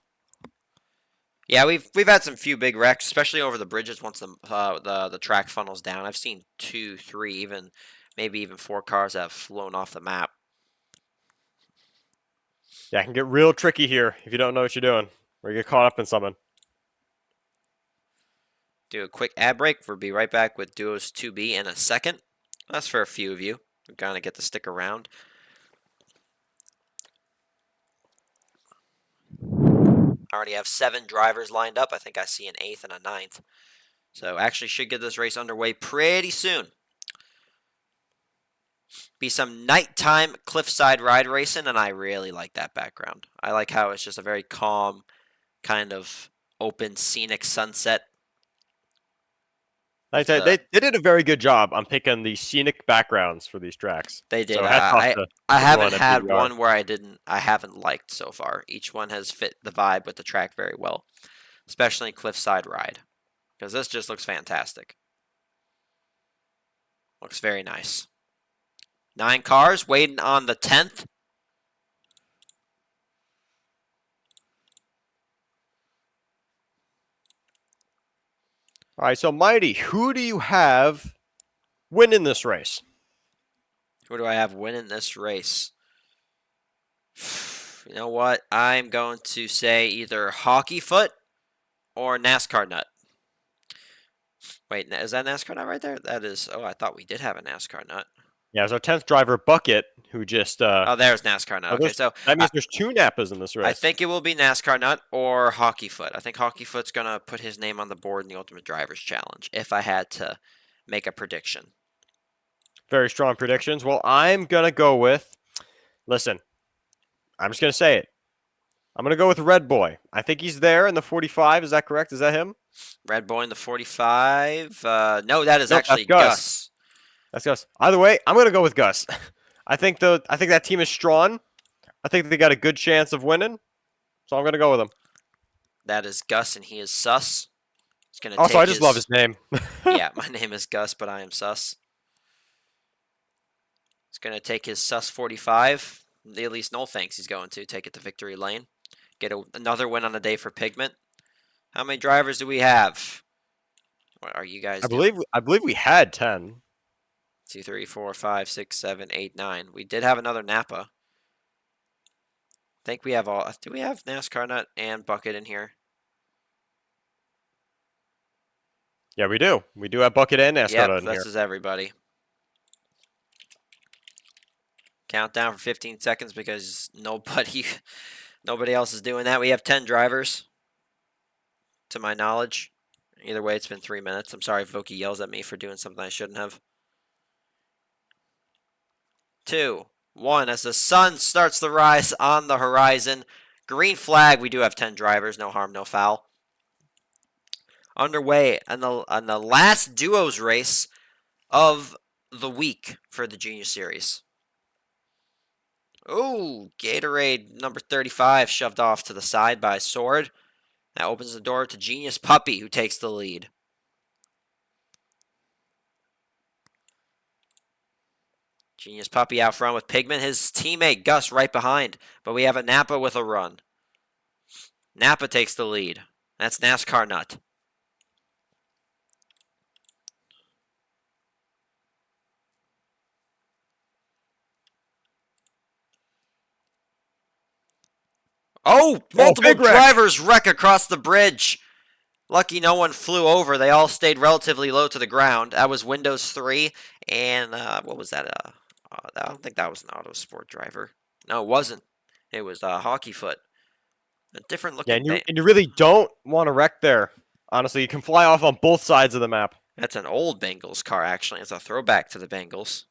Yeah, we've had some few big wrecks, especially over the bridges once the track funnels down. I've seen 2, 3, even maybe even 4 cars that have flown off the map. Yeah, it can get real tricky here if you don't know what you're doing, or you get caught up in something. Do a quick ad break. We'll be right back with Duos 2B in a second. That's for a few of you. We're going to get to stick around. I already have 7 drivers lined up. I think I see an 8th and a 9th. So actually should get this race underway pretty soon. Be some nighttime cliffside ride racing, and I really like that background. I like how it's just a very calm, kind of open, scenic sunset. Like I said, they did a very good job on picking the scenic backgrounds for these tracks. They did. So hats off I to haven't everyone at had PBR. one where I haven't liked so far. Each one has fit the vibe with the track very well, especially cliffside ride, because this just looks fantastic. Looks very nice. 9 cars waiting on the 10th. All right, so Mighty, who do you have winning this race? Who do I have winning this race? You know what? I'm going to say either Hockey Foot or NASCAR Nut. Wait, is that NASCAR Nut right there? That is. Oh, I thought we did have a NASCAR Nut. Yeah, it's our 10th driver, Bucket, who just... Oh, there's NASCAR Nut. Okay, so that means there's 2 Nappas in this race. I think it will be NASCAR Nut or Hockey Foot. I think Hockey Foot's going to put his name on the board in the Ultimate Drivers Challenge, if I had to make a prediction. Very strong predictions. Well, I'm going to go with... Listen, I'm just going to say it. I'm going to go with Red Boy. I think he's there in the 45. Is that correct? Is that him? Red Boy in the 45. No, that is Nope, actually that's Gus. That's Gus. Either way, I'm going to go with Gus. I think that team is strong. I think they got a good chance of winning. So I'm going to go with him. That is Gus, and he is sus. He's gonna Also, I just love his name. Yeah, my name is Gus, but I am sus. He's going to take his sus 45. At least no thanks he's going to. Take it to victory lane. Get another win on the day for Pigment. How many drivers do we have? What are you guys doing? I believe we had 10. 2, 3, 4, 5, 6, 7, 8, 9. We did have another Napa. I think we have all. Do we have NASCAR Nut and Bucket in here? Yeah, we do. We do have Bucket and NASCAR Yep, in here. this is everybody. Countdown for 15 seconds because nobody else is doing that. We have 10 drivers, to my knowledge. Either way, it's been 3 minutes. I'm sorry if Voki yells at me for doing something I shouldn't have. 2, 1. As the sun starts to rise on the horizon. Green flag. We do have 10 drivers. No harm, no foul. underway on the last duos race of the week for the Junior Series. Oh, Gatorade number 35 shoved off to the side by Sword. That opens the door to Genius Puppy, who takes the lead. Genius Puppy out front with Pigment. His teammate Gus right behind. But we have a Napa with a run. Napa takes the lead. That's NASCAR Nut. Oh, multiple drivers wreck across the bridge. Lucky no one flew over. They all stayed relatively low to the ground. That was Windows 3. And what was that? I don't think that was an Autosport driver. No, it wasn't. It was Hockey Foot. A different looking Yeah, and you really don't want to wreck there. Honestly, you can fly off on both sides of the map. That's an old Bengals car, actually. It's a throwback to the Bengals.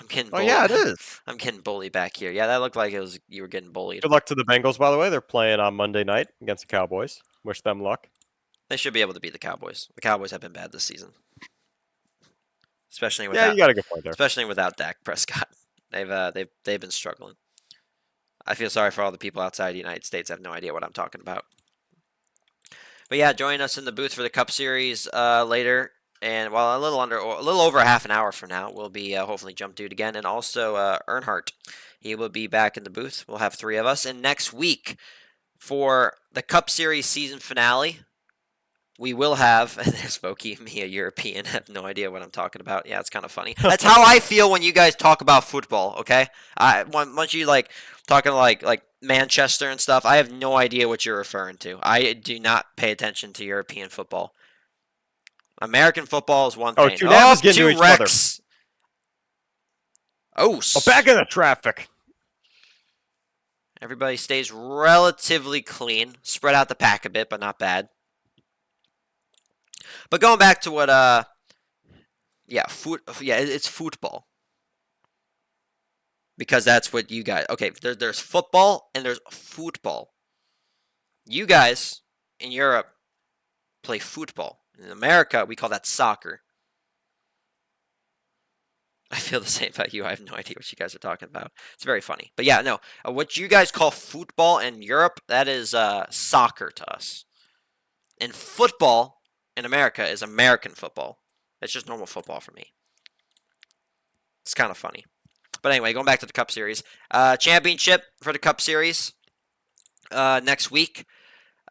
I'm getting bullied. Oh, yeah, it is. I'm getting bullied back here. Yeah, that looked like you were getting bullied. Good luck to the Bengals, by the way. They're playing on Monday night against the Cowboys. Wish them luck. They should be able to beat the Cowboys. The Cowboys have been bad this season. Especially without, yeah, you got a good point there. Especially without Dak Prescott. They've been struggling. I feel sorry for all the people outside the United States. I have no idea what I'm talking about. But yeah, join us in the booth for the Cup Series later. And a little over a half an hour from now, we'll be hopefully Jump Dude again, and also Earnhardt. He will be back in the booth. We'll have 3 of us. And next week, for the Cup Series season finale, we will have, and there's Spokey, me, a European. I have no idea what I'm talking about. Yeah, it's kind of funny. That's how I feel when you guys talk about football, okay? Once you, talking like Manchester and stuff, I have no idea what you're referring to. I do not pay attention to European football. American football is one thing. Two getting to each wrecks. Other. Back in the traffic. Everybody stays relatively clean. Spread out the pack a bit, but not bad. But going back to what, it's football. Because that's what you guys, okay, there's football and there's football. You guys in Europe play football. In America, we call that soccer. I feel the same about you. I have no idea what you guys are talking about. It's very funny. But yeah, no, what you guys call football in Europe, that is soccer to us. And football in America is American football. It's just normal football for me. It's kind of funny. But anyway, going back to the Cup Series. Championship for the Cup Series next week.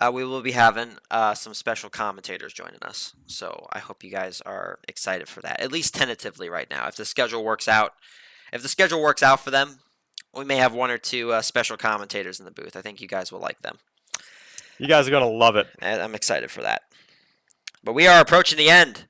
We will be having some special commentators joining us. So I hope you guys are excited for that. At least tentatively right now. If the schedule works out for them, we may have 1 or 2 special commentators in the booth. I think you guys will like them. You guys are going to love it. And I'm excited for that. But we are approaching the end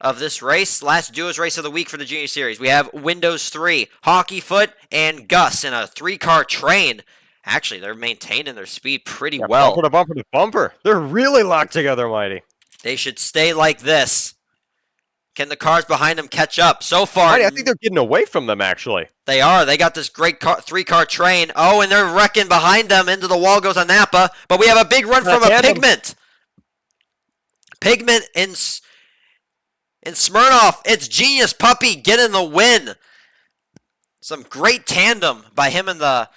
of this race. Last duos race of the week for the Junior Series. We have Windows 3, Hockey Foot, and Gus in a 3-car train. Actually, they're maintaining their speed pretty well. Bumper to bumper to bumper. They're really locked together, Mighty. They should stay like this. Can the cars behind them catch up? So far, Mighty, I think they're getting away from them, actually. They are. They got this great 3-car train. Oh, and they're wrecking behind them. Into the wall goes a Napa. But we have a big run from a Pigment. Pigment in Smirnoff. It's Genius Puppy getting the win. Some great tandem by him and the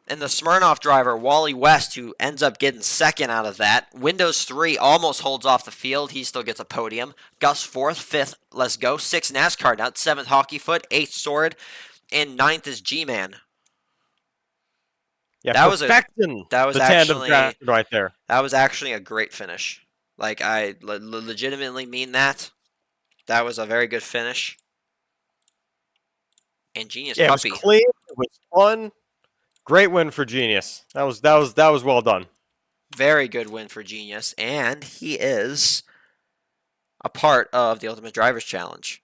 Smirnoff driver, Wally West, who ends up getting second out of that. Windows 3 almost holds off the field. He still gets a podium. Gus 4th, 5th, let's go. 6th, NASCAR Nut. 7th, Hockey Foot. 8th, Sword. And 9th is G-Man. Yeah, that was actually tandem right there. That was actually a great finish. I legitimately mean that. That was a very good finish. And Genius Puppy. It was clean. It was fun. Great win for Genius. That was well done. Very good win for Genius, and he is a part of the Ultimate Drivers Challenge.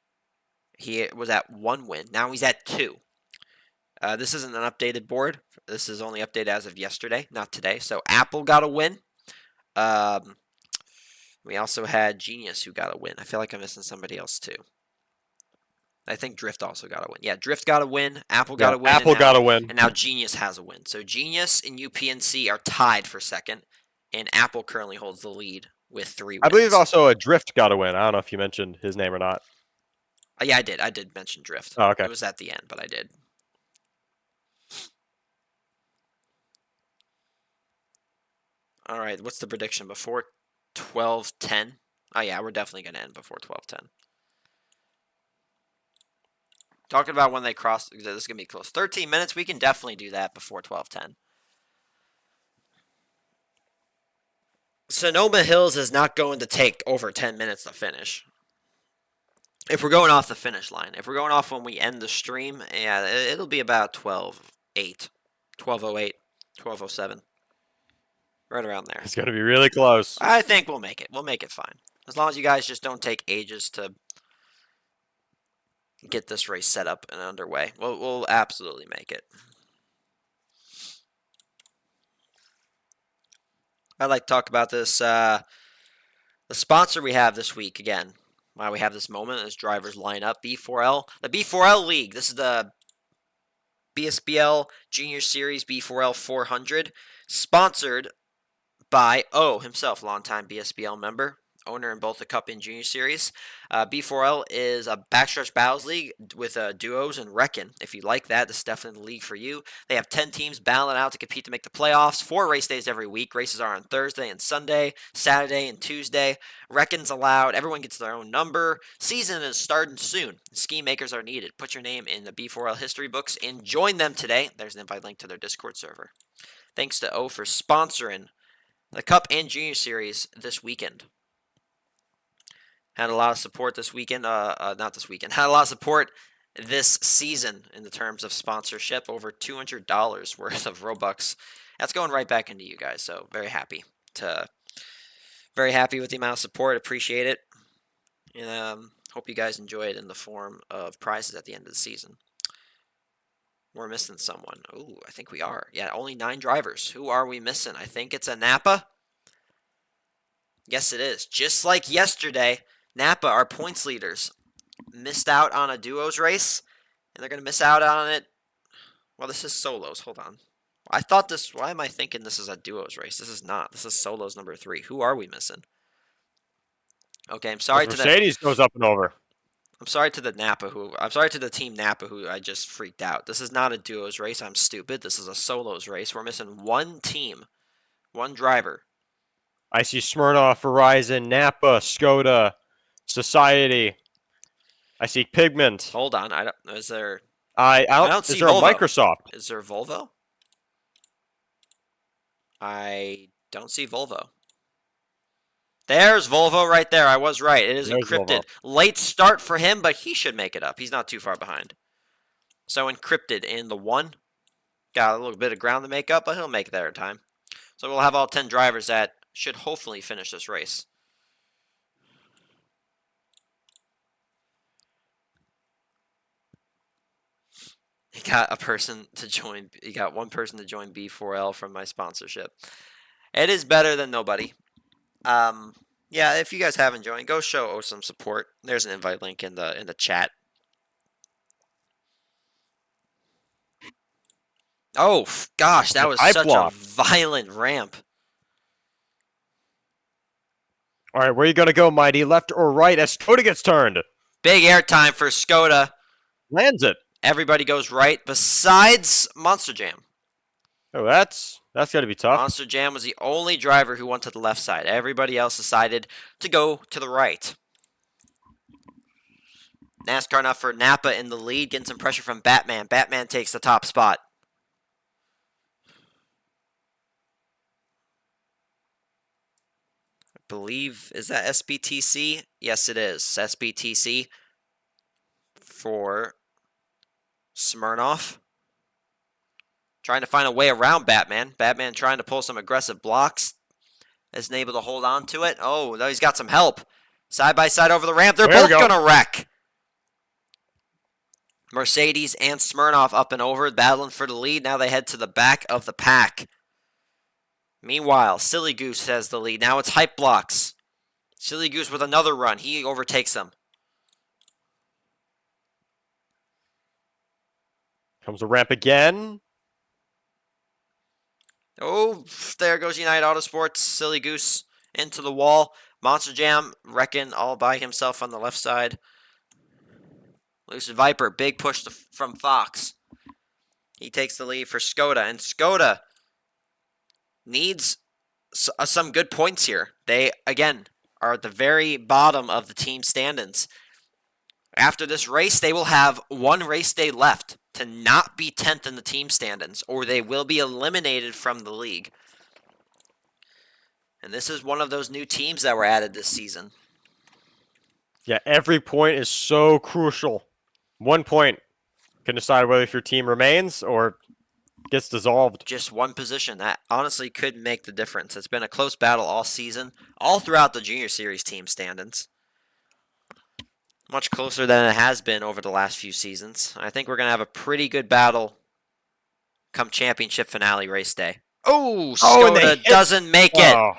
He was at 1 win. Now he's at 2. This isn't an updated board. This is only updated as of yesterday, not today. So Apple got a win. We also had Genius who got a win. I feel like I'm missing somebody else too. I think Drift also got a win. Yeah, Drift got a win. Apple got a win. Apple got a win. And now Genius has a win. So Genius and UPNC are tied for second, and Apple currently holds the lead with 3 I believe wins. also a Drift got a win. I don't know if you mentioned his name or not. Yeah, I did. I did mention Drift. Oh, okay. It was at the end, but I did. All right, what's the prediction before 12:10? Oh yeah, we're definitely gonna end before 12:10. Talking about when they cross, this is gonna be close. 13 minutes. We can definitely do that before 12:10. Sonoma Hills is not going to take over 10 minutes to finish. If we're going off the finish line, if we're going off when we end the stream, yeah, it'll be about 12:08, 12:08, 12:07, right around there. It's going to be really close. I think we'll make it. We'll make it fine. As long as you guys just don't take ages to get this race set up and underway. We'll absolutely make it. I'd like to talk about this. The sponsor we have this week again. Why we have this moment as drivers line up. B4L, the B4L League. This is the BSBL Junior Series B4L 400, sponsored by O himself, longtime BSBL member, owner in both the Cup and Junior Series. B4L is a backstretch battles league with duos and Reckon. If you like that, this is definitely the league for you. They have 10 teams battling out to compete to make the playoffs. 4 race days every week. Races are on Thursday and Sunday, Saturday and Tuesday. Reckon's allowed. Everyone gets their own number. Season is starting soon. Scheme makers are needed. Put your name in the B4L history books and join them today. There's an invite link to their Discord server. Thanks to O for sponsoring the Cup and Junior Series this weekend. Had a lot of support this weekend. Not this weekend. Had a lot of support this season in the terms of sponsorship. Over $200 worth of Robux. That's going right back into you guys. So very happy with the amount of support. Appreciate it. And hope you guys enjoy it in the form of prizes at the end of the season. We're missing someone. Ooh, I think we are. Yeah, only 9 drivers. Who are we missing? I think it's a Napa. Yes, it is. Just like yesterday, Napa, our points leaders, missed out on a duos race, and they're going to miss out on it. Well, this is solos. Hold on. I thought this. Why am I thinking this is a duos race? This is not. This is solos number 3. Who are we missing? Okay, I'm sorry to the Mercedes goes up and over. I'm sorry to the team Napa who I just freaked out. This is not a duos race. I'm stupid. This is a solos race. We're missing one team, one driver. I see Smirnoff, Verizon, Napa, Skoda, Society. I see Pigment. Hold on. I don't. Is there? I don't see is there a Volvo. Microsoft? Is there Volvo? I don't see Volvo. There's Volvo right there. I was right. It is There's encrypted. Volvo. Late start for him, but he should make it up. He's not too far behind. So encrypted in the 1. Got a little bit of ground to make up, but he'll make it there in time. So we'll have all 10 drivers that should hopefully finish this race. He got one person to join B4L from my sponsorship. It is better than nobody. Yeah, if you guys haven't joined, go show O some support. There's an invite link in the chat. Oh gosh, that was such a violent ramp. All right, where are you gonna go, Mighty? Left or right as Skoda gets turned? Big airtime for Skoda. Lands it. Everybody goes right besides Monster Jam. Oh, that's got to be tough. Monster Jam was the only driver who went to the left side. Everybody else decided to go to the right. NASCAR now for Napa in the lead, getting some pressure from Batman. Batman takes the top spot. I believe, is that SBTC? Yes, it is. SBTC for Smirnoff. Trying to find a way around Batman. Batman trying to pull some aggressive blocks. Isn't able to hold on to it. Oh, no, he's got some help. Side by side over the ramp. They're both going to wreck. Mercedes and Smirnoff up and over, battling for the lead. Now they head to the back of the pack. Meanwhile, Silly Goose has the lead. Now it's Hype Blocks. Silly Goose with another run. He overtakes them. Comes the ramp again. Oh, there goes United Autosports. Silly Goose into the wall. Monster Jam wrecking all by himself on the left side. Lucid Viper, big push from Fox. He takes the lead for Skoda, and Skoda needs some good points here. They, again, are at the very bottom of the team standings. After this race, they will have one race day left to not be 10th in the team standings, or they will be eliminated from the league. And this is one of those new teams that were added this season. Yeah, every point is so crucial. 1 point can decide whether if your team remains or gets dissolved. Just one position. That honestly could make the difference. It's been a close battle all season, all throughout the Junior Series team standings. Much closer than it has been over the last few seasons. I think we're going to have a pretty good battle come championship finale race day. Oh, Skoda doesn't make it. Oh.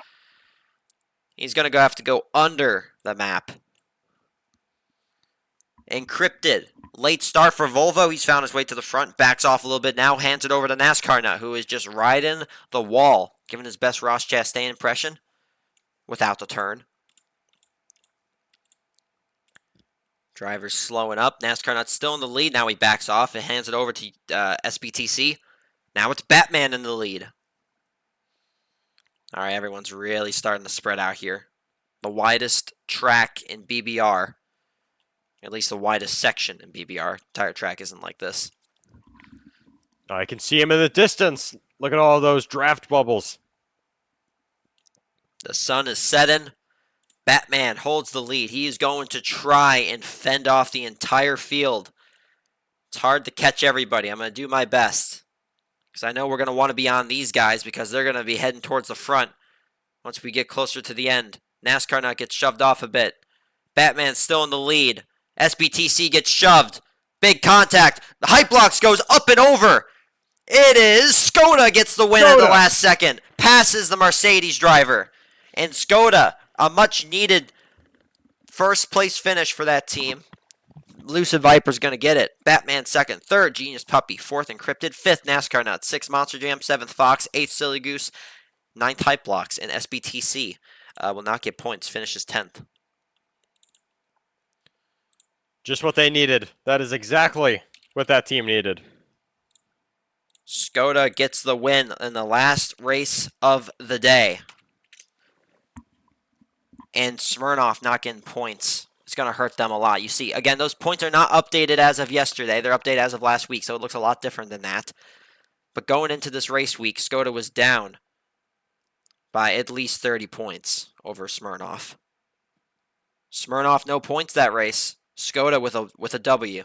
He's going to have to go under the map. Encrypted. Late start for Volvo. He's found his way to the front. Backs off a little bit now. Hands it over to NASCAR Nut, who is just riding the wall. Giving his best Ross Chastain impression. Without the turn. Driver's slowing up. NASCAR Nut's still in the lead. Now he backs off and hands it over to SBTC. Now it's Batman in the lead. All right, everyone's really starting to spread out here. The widest track in BBR. At least the widest section in BBR. Tire track isn't like this. I can see him in the distance. Look at all those draft bubbles. The sun is setting. Batman holds the lead. He is going to try and fend off the entire field. It's hard to catch everybody. I'm going to do my best. Because I know we're going to want to be on these guys because they're going to be heading towards the front once we get closer to the end. NASCAR Nut gets shoved off a bit. Batman's still in the lead. SBTC gets shoved. Big contact. The hype blocks goes up and over. It is Skoda gets the win at the last second. Passes the Mercedes driver. And Skoda, a much needed first place finish for that team. Lucid Viper's going to get it. Batman second. Third, Genius Puppy. Fourth, Encrypted. Fifth, NASCAR Nut. Sixth, Monster Jam. Seventh, Fox. Eighth, Silly Goose. Ninth, Hype Blocks. And SBTC will not get points. Finishes 10th. Just what they needed. That is exactly what that team needed. Skoda gets the win in the last race of the day. And Smirnoff not getting points. It's going to hurt them a lot. You see, again, those points are not updated as of yesterday. They're updated as of last week, so it looks a lot different than that. But going into this race week, Skoda was down by at least 30 points over Smirnoff. Smirnoff, no points that race. Skoda with a W.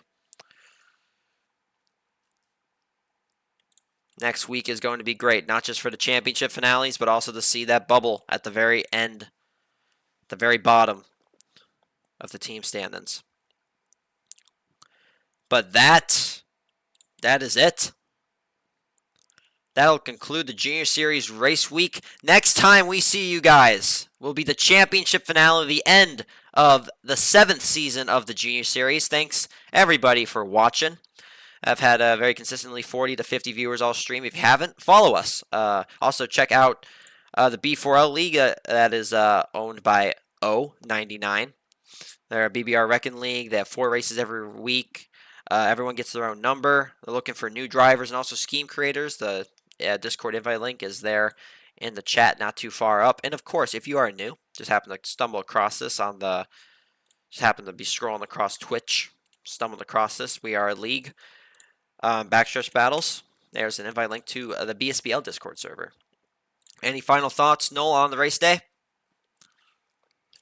Next week is going to be great, not just for the championship finales, but also to see that bubble at the very end, the very bottom of the team standings. But that is it. That'll conclude the Junior Series race week. Next time we see you guys will be the championship finale, the end of the 7th season of the Junior Series. Thanks, everybody, for watching. I've had very consistently 40 to 50 viewers all stream. If you haven't, follow us. Also, check out the B4L League that is owned by O99. They're a BBR Reckon League. They have 4 races every week. Everyone gets their own number. They're looking for new drivers and also scheme creators. The Discord invite link is there in the chat, not too far up. And of course, if you are new, just happen to stumble across this on the, just happen to be scrolling across Twitch, stumbled across this, we are a league. Backstretch battles. There's an invite link to the BSBL Discord server. Any final thoughts, Noel, on the race day?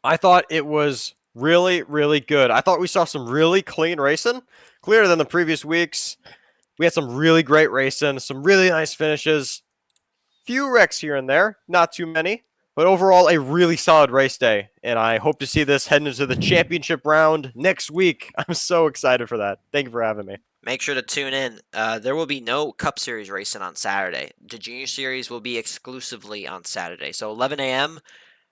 I thought it was really, really good. I thought we saw some really clean racing, clearer than the previous weeks. We had some really great racing, some really nice finishes. Few wrecks here and there, not too many, but overall a really solid race day. And I hope to see this heading into the championship round next week. I'm so excited for that. Thank you for having me. Make sure to tune in. There will be no Cup Series racing on Saturday. The Junior Series will be exclusively on Saturday. So 11 a.m.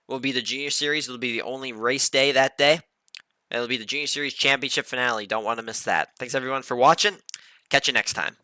will be the Junior Series. It'll be the only race day that day. It'll be the Junior Series Championship finale. Don't want to miss that. Thanks, everyone, for watching. Catch you next time.